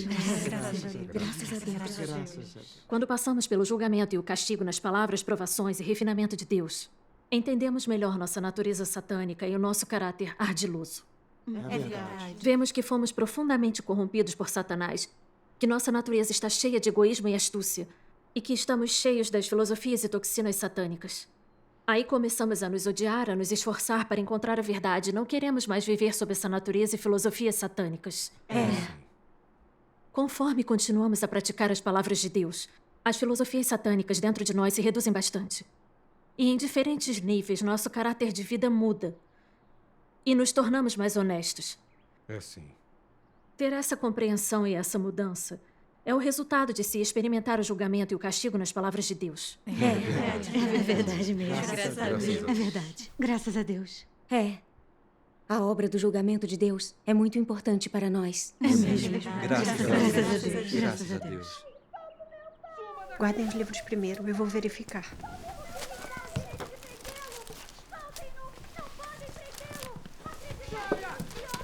Quando passamos pelo julgamento e o castigo nas palavras, provações e refinamento de Deus, entendemos melhor nossa natureza satânica e o nosso caráter ardiloso. Vemos que fomos profundamente corrompidos por Satanás, que nossa natureza está cheia de egoísmo e astúcia, e que estamos cheios das filosofias e toxinas satânicas. Aí começamos a nos odiar, a nos esforçar para encontrar a verdade. Não queremos mais viver sob essa natureza e filosofias satânicas. Conforme continuamos a praticar as palavras de Deus, as filosofias satânicas dentro de nós se reduzem bastante. E em diferentes níveis, nosso caráter de vida muda. E nos tornamos mais honestos. É sim. Ter essa compreensão e essa mudança É o resultado de se experimentar o julgamento e o castigo nas palavras de Deus. É verdade mesmo. Graças a Deus. É verdade. Graças a Deus. É. A obra do julgamento de Deus é muito importante para nós. É mesmo. Graças a Deus. Graças a Deus. Guardem os livros primeiro, eu vou verificar.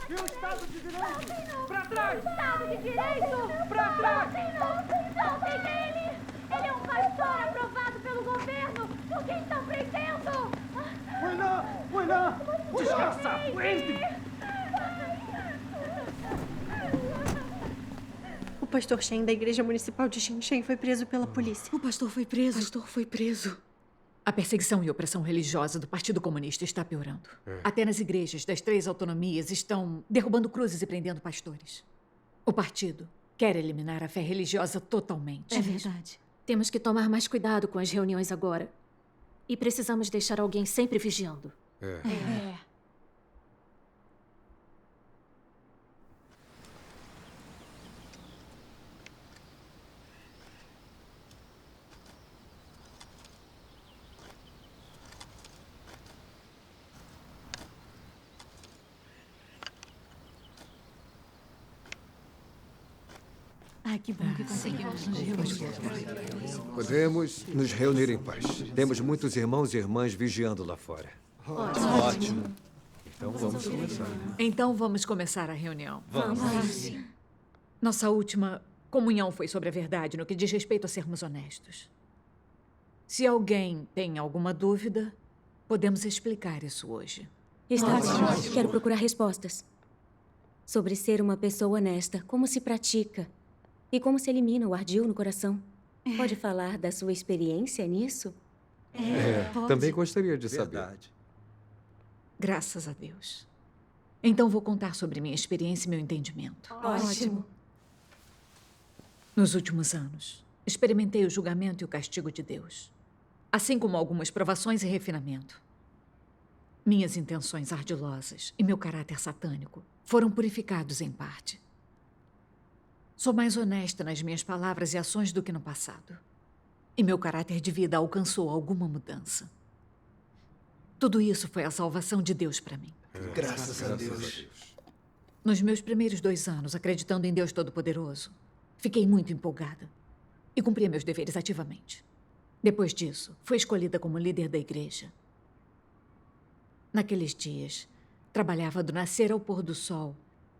E o Estado de Direito? Pra trás! Estado de Direito! Pra trás! Soltem ele! Ele é um pastor aprovado pelo governo! O que estão prendendo? William! Desgraçado! O pastor Shen da Igreja Municipal de Xinchen foi preso pela polícia. O pastor foi preso. A perseguição e opressão religiosa do Partido Comunista está piorando. Até nas igrejas das 3 autonomias estão derrubando cruzes e prendendo pastores. O partido quer eliminar a fé religiosa totalmente. É verdade. Temos que tomar mais cuidado com as reuniões agora. E precisamos deixar alguém sempre vigiando. Ai, que bom que conseguimos nos reunir. Podemos nos reunir em paz. Temos muitos irmãos e irmãs vigiando lá fora. Ótimo. Então vamos começar. Então vamos começar a reunião. Vamos. Nossa última comunhão foi sobre a verdade no que diz respeito a sermos honestos. Se alguém tem alguma dúvida, podemos explicar isso hoje. Está bom. Quero procurar respostas. Sobre ser uma pessoa honesta, como se pratica e como se elimina o ardil no coração. Pode falar da sua experiência nisso? Também gostaria de saber. Graças a Deus. Então vou contar sobre minha experiência e meu entendimento. Ótimo. Nos últimos anos, experimentei o julgamento e o castigo de Deus, assim como algumas provações e refinamento. Minhas intenções ardilosas e meu caráter satânico foram purificados em parte. Sou mais honesta nas minhas palavras e ações do que no passado. E meu caráter de vida alcançou alguma mudança. Tudo isso foi a salvação de Deus para mim. Graças a Deus. Nos meus primeiros 2 anos, acreditando em Deus Todo-Poderoso, fiquei muito empolgada e cumpria meus deveres ativamente. Depois disso, fui escolhida como líder da igreja. Naqueles dias, trabalhava do nascer ao pôr do sol,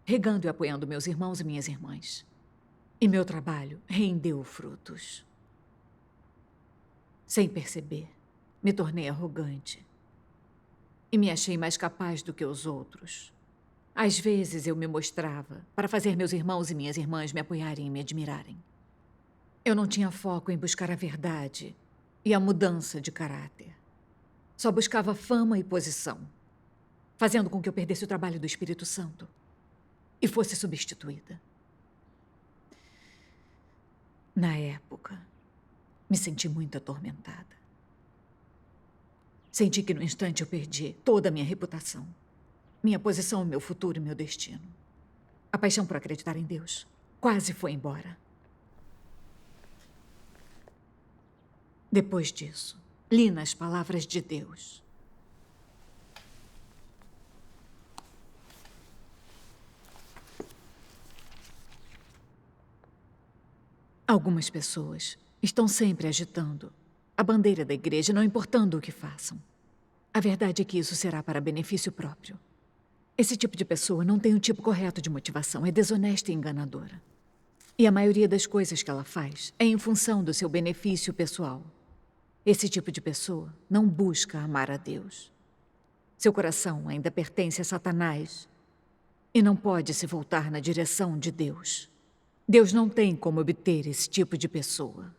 regando e apoiando meus irmãos e minhas irmãs. E meu trabalho rendeu frutos. Sem perceber, me tornei arrogante. E me achei mais capaz do que os outros. Às vezes eu me mostrava para fazer meus irmãos e minhas irmãs me apoiarem e me admirarem. Eu não tinha foco em buscar a verdade e a mudança de caráter. Só buscava fama e posição, fazendo com que eu perdesse o trabalho do Espírito Santo e fosse substituída. Na época, me senti muito atormentada. Senti que no instante eu perdi toda a minha reputação, minha posição, meu futuro e meu destino. A paixão por acreditar em Deus quase foi embora. Depois disso, li nas palavras de Deus. Algumas pessoas estão sempre agitando a bandeira da igreja, não importando o que façam. A verdade é que isso será para benefício próprio. Esse tipo de pessoa não tem um tipo correto de motivação, é desonesta e enganadora. E a maioria das coisas que ela faz é em função do seu benefício pessoal. Esse tipo de pessoa não busca amar a Deus. Seu coração ainda pertence a Satanás e não pode se voltar na direção de Deus. Deus não tem como obter esse tipo de pessoa.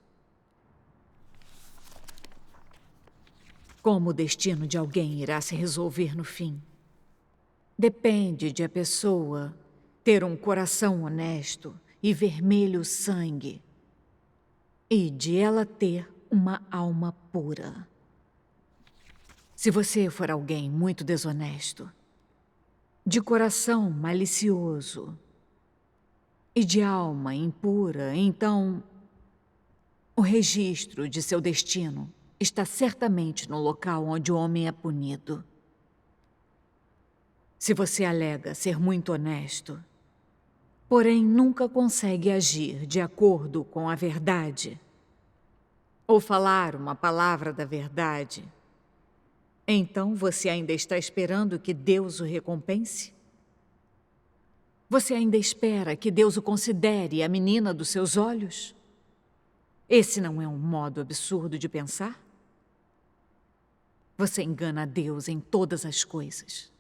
Como o destino de alguém irá se resolver no fim? Depende de a pessoa ter um coração honesto e vermelho sangue, e de ela ter uma alma pura. Se você for alguém muito desonesto, de coração malicioso, e de alma impura, então o registro de seu destino está certamente no local onde o homem é punido. Se você alega ser muito honesto, porém nunca consegue agir de acordo com a verdade, ou falar uma palavra da verdade, então você ainda está esperando que Deus o recompense? Você ainda espera que Deus o considere a menina dos seus olhos? Esse não é um modo absurdo de pensar? Você engana a Deus em todas as coisas.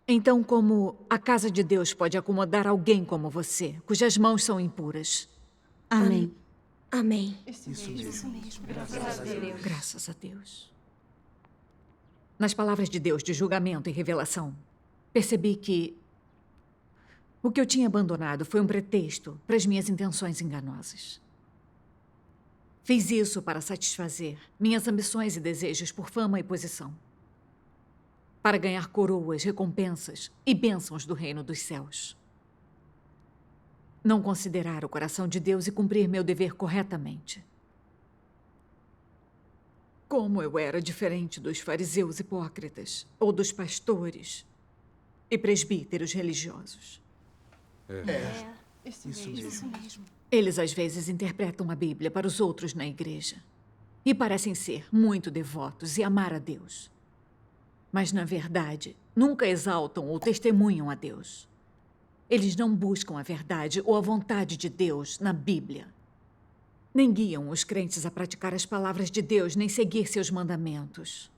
Então, como a casa de Deus pode acomodar alguém como você, cujas mãos são impuras? Amém. Amém. Isso mesmo. Graças a Deus. Graças a Deus. Nas palavras de Deus de julgamento e revelação, percebi que o que eu tinha abandonado foi um pretexto para as minhas intenções enganosas. Fiz isso para satisfazer minhas ambições e desejos por fama e posição. Para ganhar coroas, recompensas e bênçãos do reino dos céus. Não considerar o coração de Deus e cumprir meu dever corretamente. Como eu era diferente dos fariseus hipócritas, ou dos pastores e presbíteros religiosos. Isso mesmo. Eles às vezes interpretam a Bíblia para os outros na igreja e parecem ser muito devotos e amar a Deus. Mas, na verdade, nunca exaltam ou testemunham a Deus. Eles não buscam a verdade ou a vontade de Deus na Bíblia. Nem guiam os crentes a praticar as palavras de Deus, nem seguir seus mandamentos.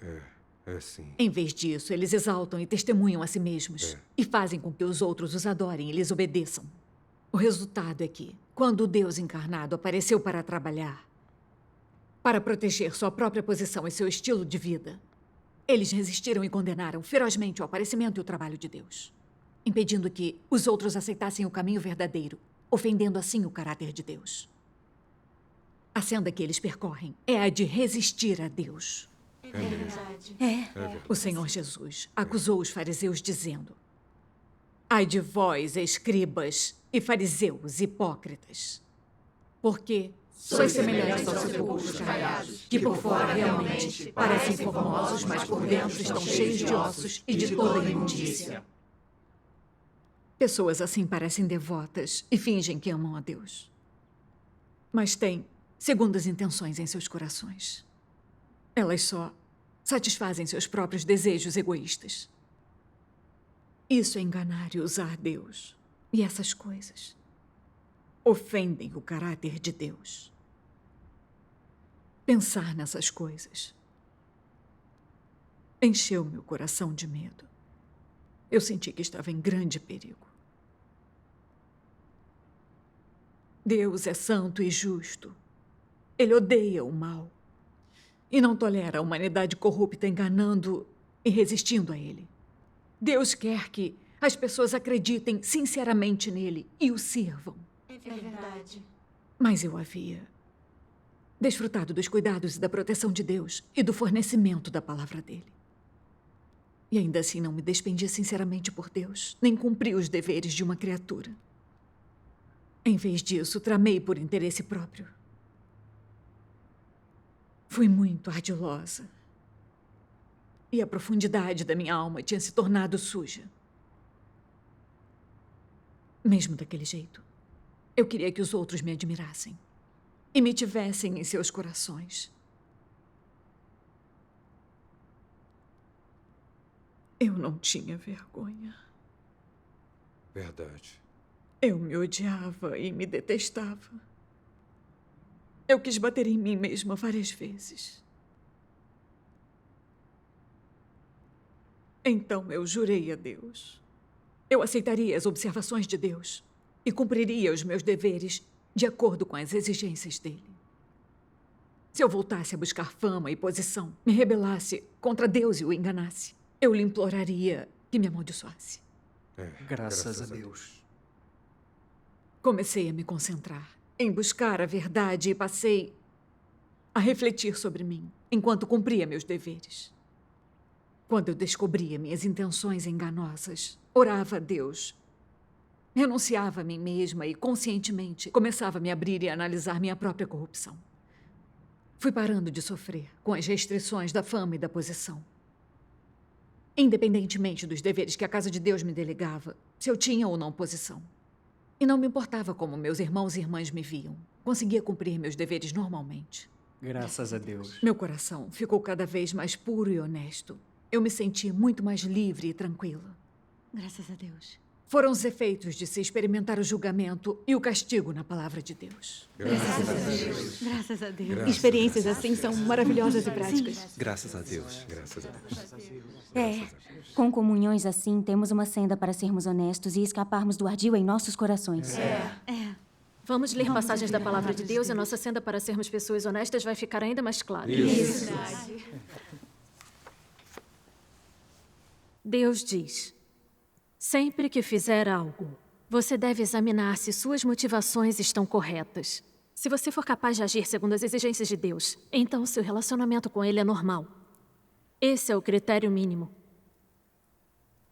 É sim. Em vez disso, eles exaltam e testemunham a si mesmos e fazem com que os outros os adorem e lhes obedeçam. O resultado é que, quando o Deus encarnado apareceu para trabalhar, para proteger sua própria posição e seu estilo de vida, eles resistiram e condenaram ferozmente o aparecimento e o trabalho de Deus, impedindo que os outros aceitassem o caminho verdadeiro, ofendendo assim o caráter de Deus. A senda que eles percorrem é a de resistir a Deus. É verdade. O Senhor Jesus acusou os fariseus dizendo: ai de vós, escribas e fariseus hipócritas, porque sois semelhantes aos sepulcros caiados, que por fora realmente parecem formosos, mas por dentro estão cheios de ossos e de toda imundícia. Pessoas assim parecem devotas e fingem que amam a Deus, mas têm segundas intenções em seus corações. Elas só satisfazem seus próprios desejos egoístas. Isso é enganar e usar Deus. E essas coisas ofendem o caráter de Deus. Pensar nessas coisas encheu meu coração de medo. Eu senti que estava em grande perigo. Deus é santo e justo. Ele odeia o mal e não tolera a humanidade corrupta enganando e resistindo a ele. Deus quer que as pessoas acreditem sinceramente nele e o sirvam. É verdade. Mas eu havia desfrutado dos cuidados e da proteção de Deus e do fornecimento da palavra dele. E ainda assim não me despendia sinceramente por Deus, nem cumpri os deveres de uma criatura. Em vez disso, tramei por interesse próprio. Fui muito ardilosa. E a profundidade da minha alma tinha se tornado suja. Mesmo daquele jeito, eu queria que os outros me admirassem e me tivessem em seus corações. Eu não tinha vergonha. Verdade. Eu me odiava e me detestava. Eu quis bater em mim mesma várias vezes. Então eu jurei a Deus. Eu aceitaria as observações de Deus e cumpriria os meus deveres de acordo com as exigências dele. Se eu voltasse a buscar fama e posição, me rebelasse contra Deus e o enganasse, eu lhe imploraria que me amaldiçoasse. Graças a Deus. Comecei a me concentrar em buscar a verdade e passei a refletir sobre mim enquanto cumpria meus deveres. Quando eu descobria minhas intenções enganosas, orava a Deus Renunciava a mim mesma e, conscientemente, começava a me abrir e a analisar minha própria corrupção. Fui parando de sofrer com as restrições da fama e da posição. Independentemente dos deveres que a Casa de Deus me delegava, se eu tinha ou não posição. E não me importava como meus irmãos e irmãs me viam. Conseguia cumprir meus deveres normalmente. Graças a Deus. Meu coração ficou cada vez mais puro e honesto. Eu me senti muito mais livre e tranquila. Graças a Deus. Foram os efeitos de se experimentar o julgamento e o castigo na palavra de Deus. Graças a Deus. Graças a Deus. Graças Experiências assim são maravilhosas e práticas. Graças a Deus. Graças a Deus. Com comunhões assim, temos uma senda para sermos honestos e escaparmos do ardil em nossos corações. Vamos ler passagens da palavra de Deus e nossa senda para sermos pessoas honestas vai ficar ainda mais clara. Isso. Deus diz: sempre que fizer algo, você deve examinar se suas motivações estão corretas. Se você for capaz de agir segundo as exigências de Deus, então seu relacionamento com Ele é normal. Esse é o critério mínimo.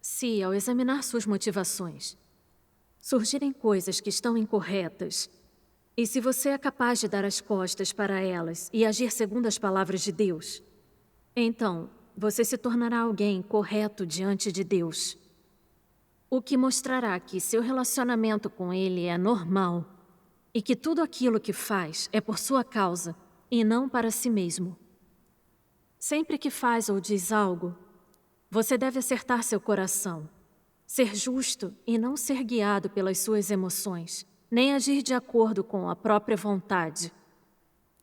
Se, ao examinar suas motivações, surgirem coisas que estão incorretas, e se você é capaz de dar as costas para elas e agir segundo as palavras de Deus, então você se tornará alguém correto diante de Deus. O que mostrará que seu relacionamento com Ele é normal e que tudo aquilo que faz é por sua causa e não para si mesmo. Sempre que faz ou diz algo, você deve acertar seu coração, ser justo e não ser guiado pelas suas emoções, nem agir de acordo com a própria vontade.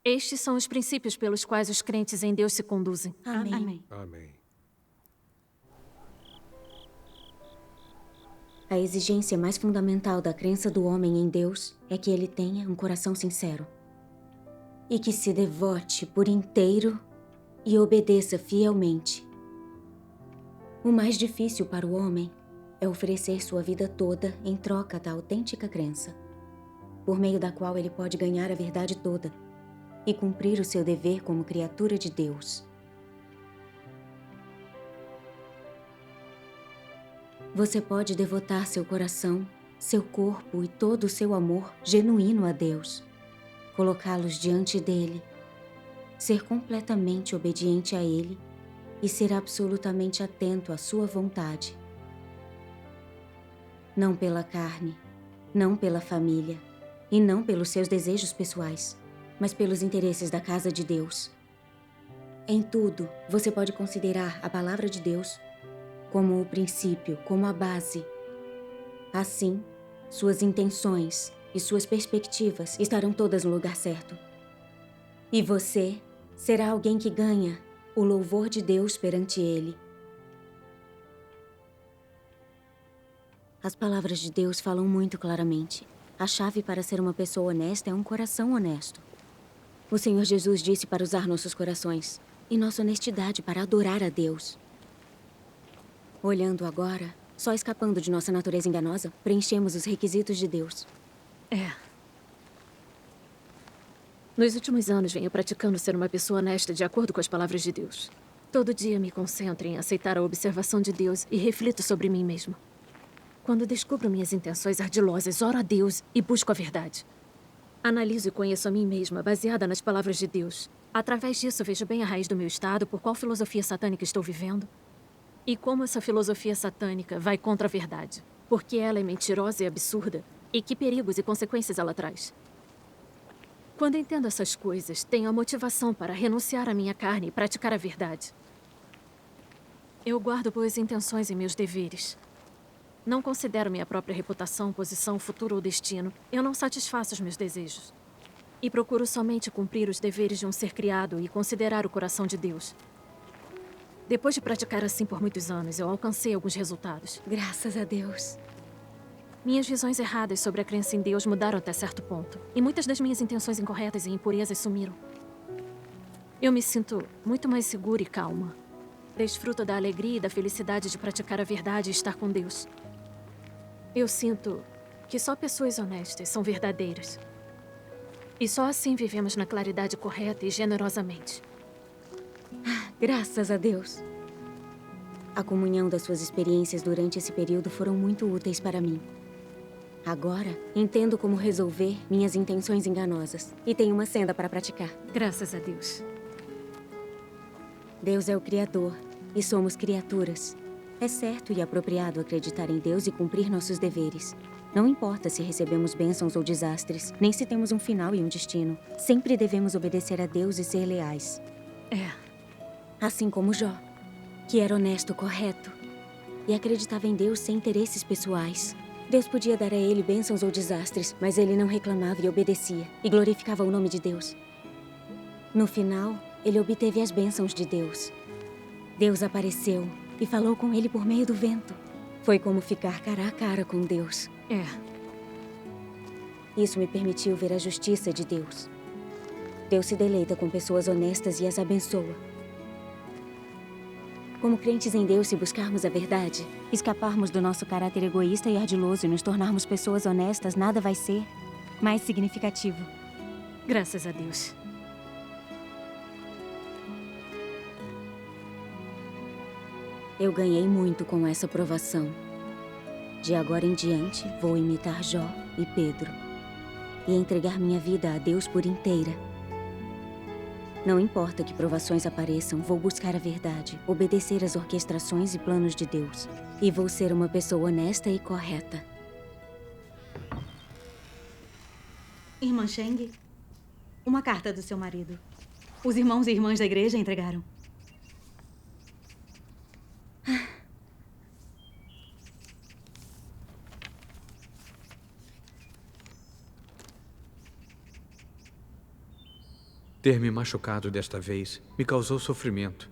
Estes são os princípios pelos quais os crentes em Deus se conduzem. Amém. Amém. A exigência mais fundamental da crença do homem em Deus é que ele tenha um coração sincero e que se devote por inteiro e obedeça fielmente. O mais difícil para o homem é oferecer sua vida toda em troca da autêntica crença, por meio da qual ele pode ganhar a verdade toda e cumprir o seu dever como criatura de Deus. Você pode devotar seu coração, seu corpo e todo o seu amor genuíno a Deus, colocá-los diante dele, ser completamente obediente a Ele e ser absolutamente atento à sua vontade. Não pela carne, não pela família e não pelos seus desejos pessoais, mas pelos interesses da casa de Deus. Em tudo, você pode considerar a palavra de Deus como o princípio, como a base. Assim, suas intenções e suas perspectivas estarão todas no lugar certo. E você será alguém que ganha o louvor de Deus perante Ele. As palavras de Deus falam muito claramente. A chave para ser uma pessoa honesta é um coração honesto. O Senhor Jesus disse para usar nossos corações e nossa honestidade para adorar a Deus. Olhando agora, só escapando de nossa natureza enganosa, preenchemos os requisitos de Deus. Nos últimos anos, venho praticando ser uma pessoa honesta de acordo com as palavras de Deus. Todo dia me concentro em aceitar a observação de Deus e reflito sobre mim mesma. Quando descubro minhas intenções ardilosas, oro a Deus e busco a verdade. Analiso e conheço a mim mesma, baseada nas palavras de Deus. Através disso, vejo bem a raiz do meu estado, por qual filosofia satânica estou vivendo, e como essa filosofia satânica vai contra a verdade, porque ela é mentirosa e absurda, e que perigos e consequências ela traz. Quando entendo essas coisas, tenho a motivação para renunciar à minha carne e praticar a verdade. Eu guardo boas intenções em meus deveres. Não considero minha própria reputação, posição, futuro ou destino. Eu não satisfaço os meus desejos. E procuro somente cumprir os deveres de um ser criado e considerar o coração de Deus. Depois de praticar assim por muitos anos, eu alcancei alguns resultados. Graças a Deus. Minhas visões erradas sobre a crença em Deus mudaram até certo ponto. E muitas das minhas intenções incorretas e impurezas sumiram. Eu me sinto muito mais segura e calma. Desfruto da alegria e da felicidade de praticar a verdade e estar com Deus. Eu sinto que só pessoas honestas são verdadeiras. E só assim vivemos na claridade correta e generosamente. Graças a Deus. A comunhão das suas experiências durante esse período foram muito úteis para mim. Agora, entendo como resolver minhas intenções enganosas. E tenho uma senda para praticar. Graças a Deus. Deus é o Criador e somos criaturas. É certo e apropriado acreditar em Deus e cumprir nossos deveres. Não importa se recebemos bênçãos ou desastres, nem se temos um final e um destino. Sempre devemos obedecer a Deus e ser leais. É. Assim como Jó, que era honesto, correto e acreditava em Deus sem interesses pessoais. Deus podia dar a ele bênçãos ou desastres, mas ele não reclamava e obedecia, e glorificava o nome de Deus. No final, ele obteve as bênçãos de Deus. Deus apareceu e falou com ele por meio do vento. Foi como ficar cara a cara com Deus. É. Isso me permitiu ver a justiça de Deus. Deus se deleita com pessoas honestas e as abençoa. Como crentes em Deus, se buscarmos a verdade, escaparmos do nosso caráter egoísta e ardiloso e nos tornarmos pessoas honestas, nada vai ser mais significativo. Graças a Deus. Eu ganhei muito com essa provação. De agora em diante, vou imitar Jó e Pedro e entregar minha vida a Deus por inteira. Não importa que provações apareçam, vou buscar a verdade, obedecer às orquestrações e planos de Deus. E vou ser uma pessoa honesta e correta. Irmã Sheng, uma carta do seu marido. Os irmãos e irmãs da igreja entregaram. Ter me machucado desta vez me causou sofrimento,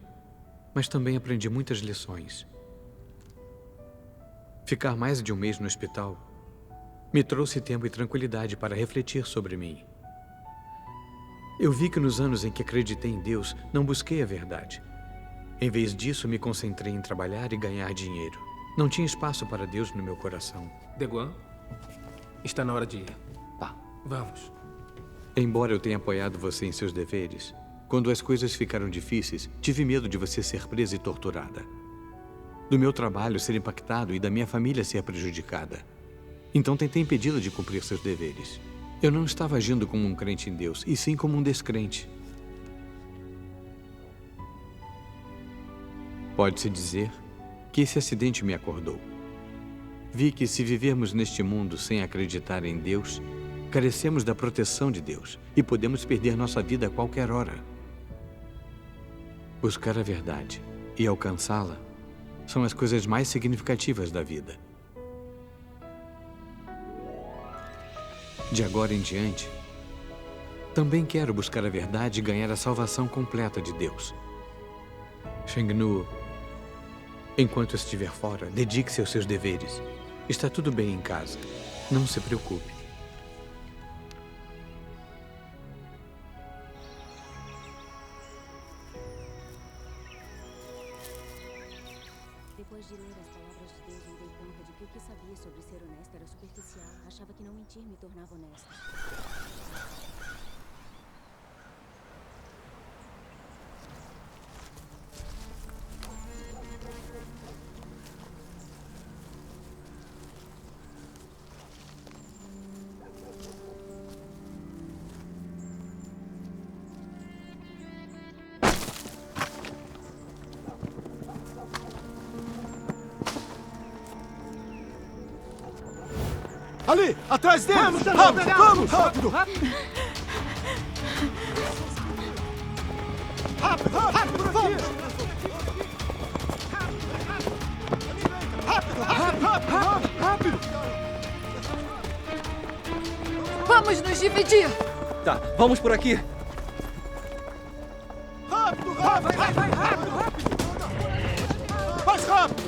mas também aprendi muitas lições. Ficar mais de um mês no hospital me trouxe tempo e tranquilidade para refletir sobre mim. Eu vi que nos anos em que acreditei em Deus, não busquei a verdade. Em vez disso, me concentrei em trabalhar e ganhar dinheiro. Não tinha espaço para Deus no meu coração. Deguan, está na hora de ir. Tá. Vamos. Embora eu tenha apoiado você em seus deveres, quando as coisas ficaram difíceis, tive medo de você ser presa e torturada. Do meu trabalho ser impactado e da minha família ser prejudicada. Então tentei impedi-la de cumprir seus deveres. Eu não estava agindo como um crente em Deus, e sim como um descrente. Pode-se dizer que esse acidente me acordou. Vi que se vivermos neste mundo sem acreditar em Deus, carecemos da proteção de Deus e podemos perder nossa vida a qualquer hora. Buscar a verdade e alcançá-la são as coisas mais significativas da vida. De agora em diante, também quero buscar a verdade e ganhar a salvação completa de Deus. Sheng-Nu, enquanto estiver fora, dedique-se aos seus deveres. Está tudo bem em casa. Não se preocupe. Depois de ler as palavras de Deus, me dei conta de que o que sabia sobre ser honesta era superficial. Achava que não mentir me tornava honesta. Ali! Atrás deles! Vamos, Rápido! vamos! Rápido! Rápido! Rápido! Rápido! Vamos! Rápido! Rápido! Rápido! Rápido! Vamos nos dividir! Tá, vamos por aqui. Rápido! Rápido! Vai! Rápido! Rápido! Mais rápido!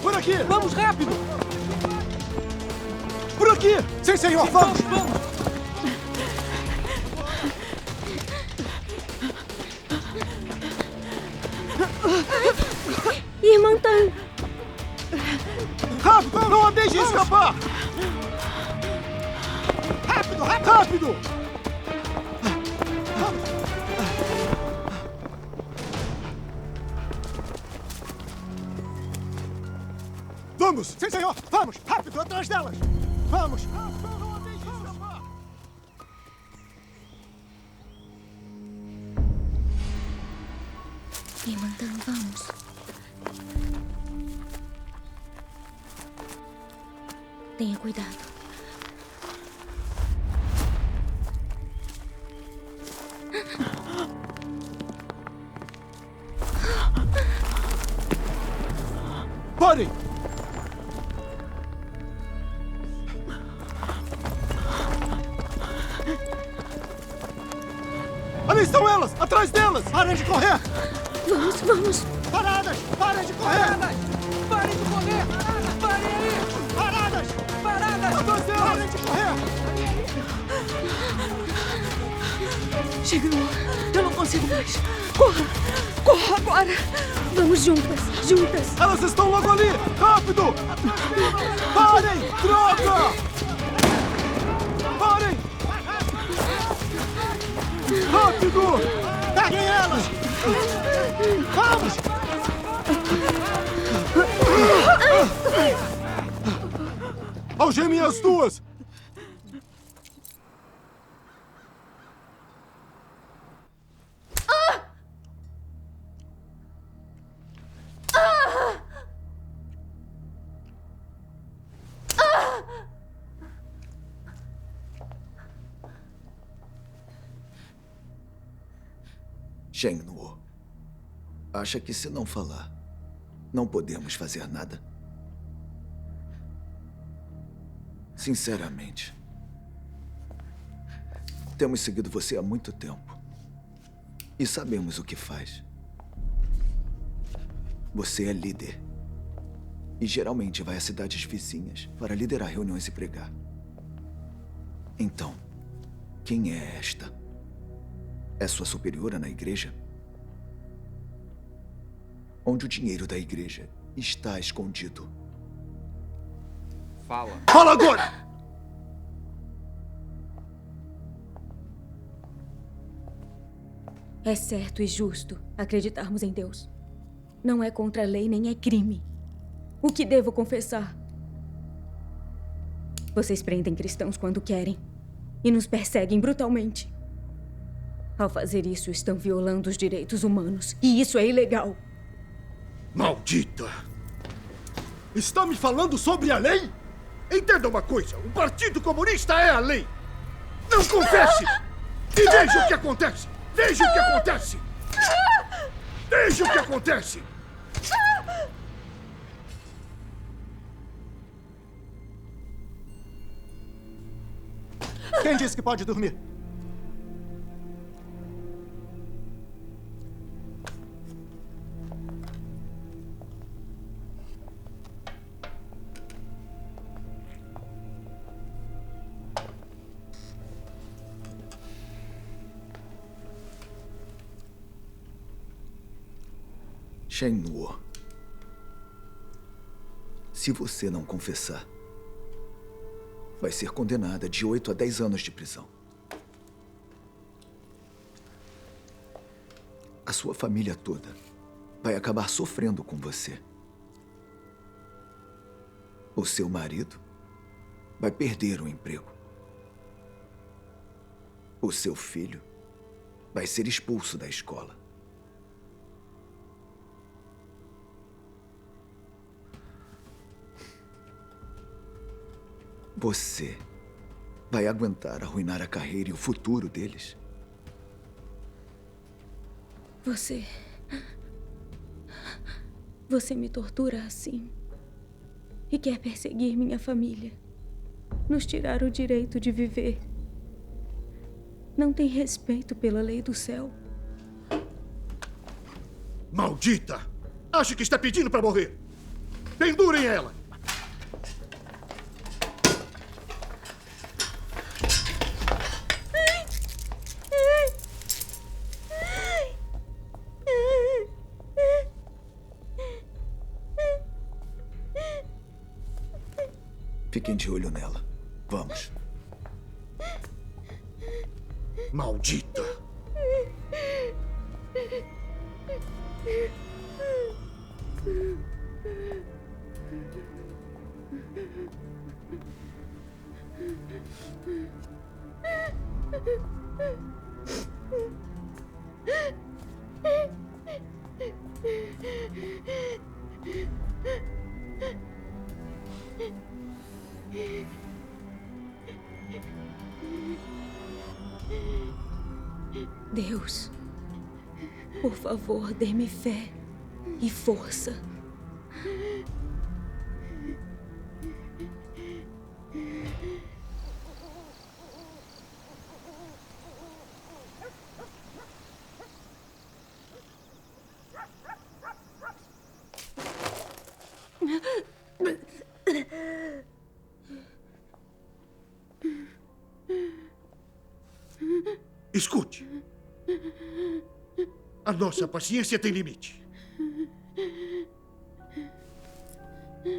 Por aqui! Vamos rápido! Por aqui! Sim, senhor! Vamos! Irmã Tan! Rápido! Não a deixe escapar! Rápido! Rápido! Vamos! Sim, senhor! Vamos! Rápido, atrás delas! Vamos! Irmã, vamos. Tenha cuidado. Parem! Ali estão elas! Atrás delas! Parem de correr! Vamos, vamos! Paradas! Parem de correr! Paradas! Parem de correr! Parem aí! Paradas! Paradas! Atrás delas! Parem de correr! Chega, eu não consigo mais. Corra! Corra agora! Vamos juntas! Juntas! Elas estão logo ali! Rápido! Parem! Droga! Parem! Rápido! Peguem elas! Vamos! Algemem as duas! Sheng-Nuo, acha que se não falar, não podemos fazer nada? Sinceramente, temos seguido você há muito tempo e sabemos o que faz. Você é líder e geralmente vai a cidades vizinhas para liderar reuniões e pregar. Então, quem é esta? É sua superiora na igreja? Onde o dinheiro da igreja está escondido? Fala. Fala agora! É certo e justo acreditarmos em Deus. Não é contra a lei nem é crime. O que devo confessar? Vocês prendem cristãos quando querem e nos perseguem brutalmente. Ao fazer isso, estão violando os direitos humanos. E isso é ilegal. Maldita! Está me falando sobre a lei? Entenda uma coisa, o Partido Comunista é a lei. Não confesse! E veja o que acontece! Veja o que acontece! Veja o que acontece! Quem disse que pode dormir? Sheng-Nuo, se você não confessar, vai ser condenada de 8 a 10 anos de prisão. A sua família toda vai acabar sofrendo com você. O seu marido vai perder o emprego. O seu filho vai ser expulso da escola. Você vai aguentar arruinar a carreira e o futuro deles? Você me tortura assim e quer perseguir minha família, nos tirar o direito de viver. Não tem respeito pela lei do céu. Maldita! Acha que está pedindo para morrer? Pendurem ela! Fiquem de olho nela. Vamos. Maldita! Deus, por favor, dê-me fé e força. Escute. A nossa paciência tem limite.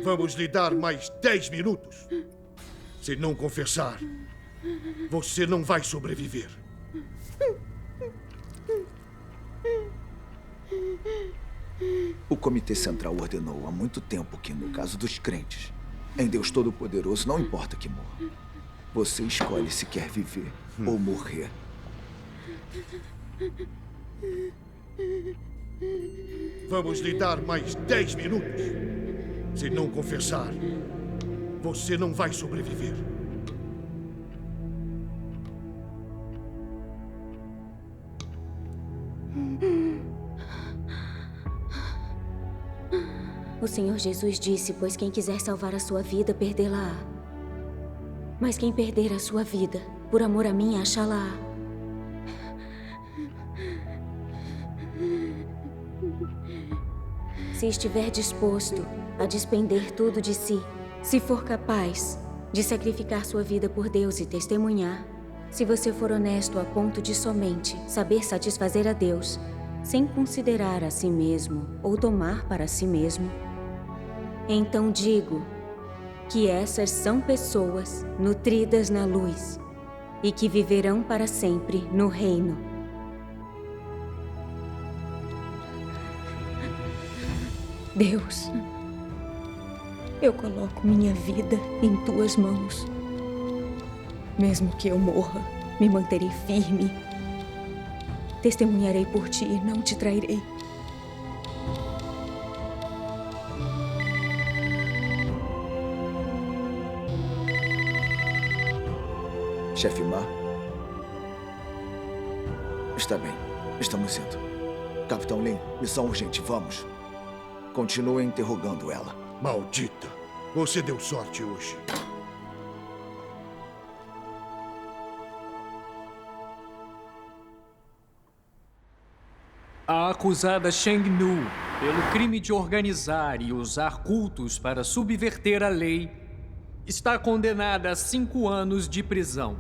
Vamos lhe dar mais 10 minutos. Se não confessar, você não vai sobreviver. O Comitê Central ordenou há muito tempo que, no caso dos crentes, em Deus Todo-Poderoso não importa que morra. Você escolhe se quer viver ou morrer. Vamos lhe dar mais 10 minutos. Se não confessar, você não vai sobreviver. O Senhor Jesus disse, pois quem quiser salvar a sua vida, perdê-la-á. Mas quem perder a sua vida, por amor a mim, achá-la-á. Se estiver disposto a despender tudo de si, se for capaz de sacrificar sua vida por Deus e testemunhar, se você for honesto a ponto de somente saber satisfazer a Deus, sem considerar a si mesmo ou tomar para si mesmo, então digo que essas são pessoas nutridas na luz e que viverão para sempre no reino. Deus, eu coloco minha vida em tuas mãos. Mesmo que eu morra, me manterei firme. Testemunharei por ti e não te trairei. Chefe Ma? Está bem. Estamos indo. Capitão Lin, missão urgente. Vamos. Continue interrogando ela. Maldita! Você deu sorte hoje. A acusada Sheng Nu, pelo crime de organizar e usar cultos para subverter a lei, está condenada a 5 anos de prisão.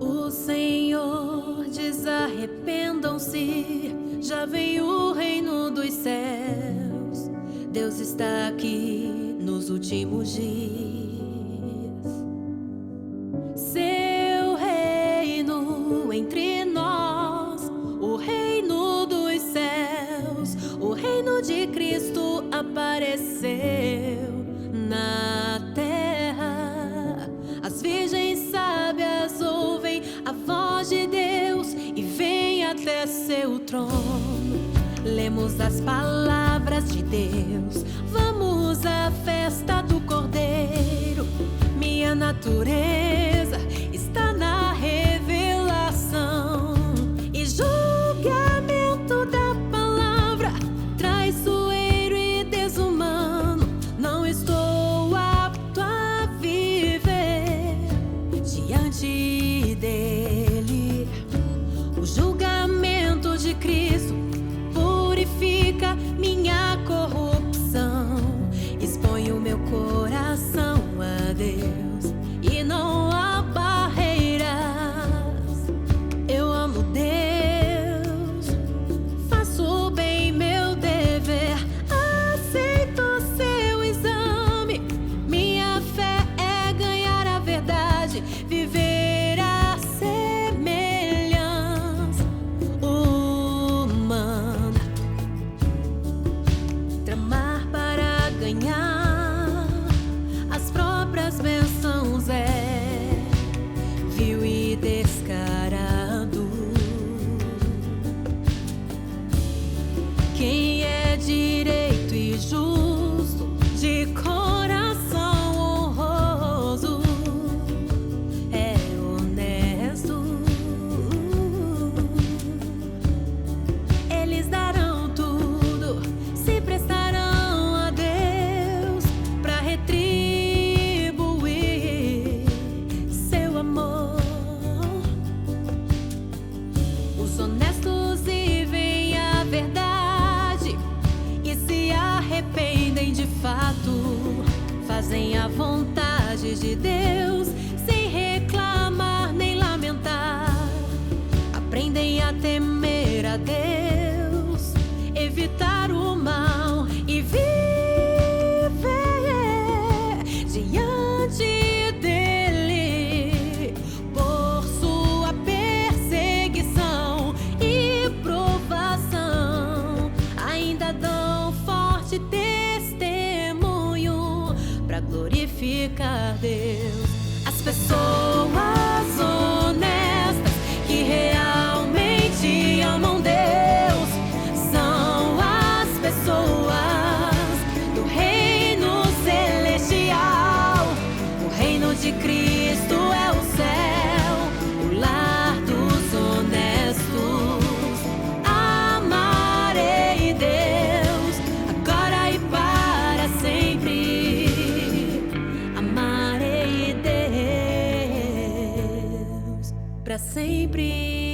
O Senhor diz: arrependam-se, já vem o reino dos céus. Deus está aqui nos últimos dias. Seu reino entre nós, o reino dos céus, o reino de Cristo apareceu na terra. As virgens sábias ouvem a voz de Deus e vêm até seu trono. Lemos as palavras de Deus, vamos à festa do Cordeiro. Minha natureza está na revelação e julgamento da palavra traiçoeiro e desonroso. direito e justo, de coração honroso, é honesto. Eles darão tudo, se prestarão a Deus pra retribuir seu amor. Os honestos vivem a verdade e se arrependem de fato, fazem a vontade de Deus sem reclamar nem lamentar. Aprendem a temer a Deus, evitar o mal e viver diante dele por sua perseguição e provação. Ainda dão forte testemunho para glorificar Deus. As pessoas honestas que realmente amam Deus são as pessoas do reino celestial. O reino de Cristo é o céu, o lar dos honestos. Amarei Deus agora e para sempre. Amarei Deus para sempre.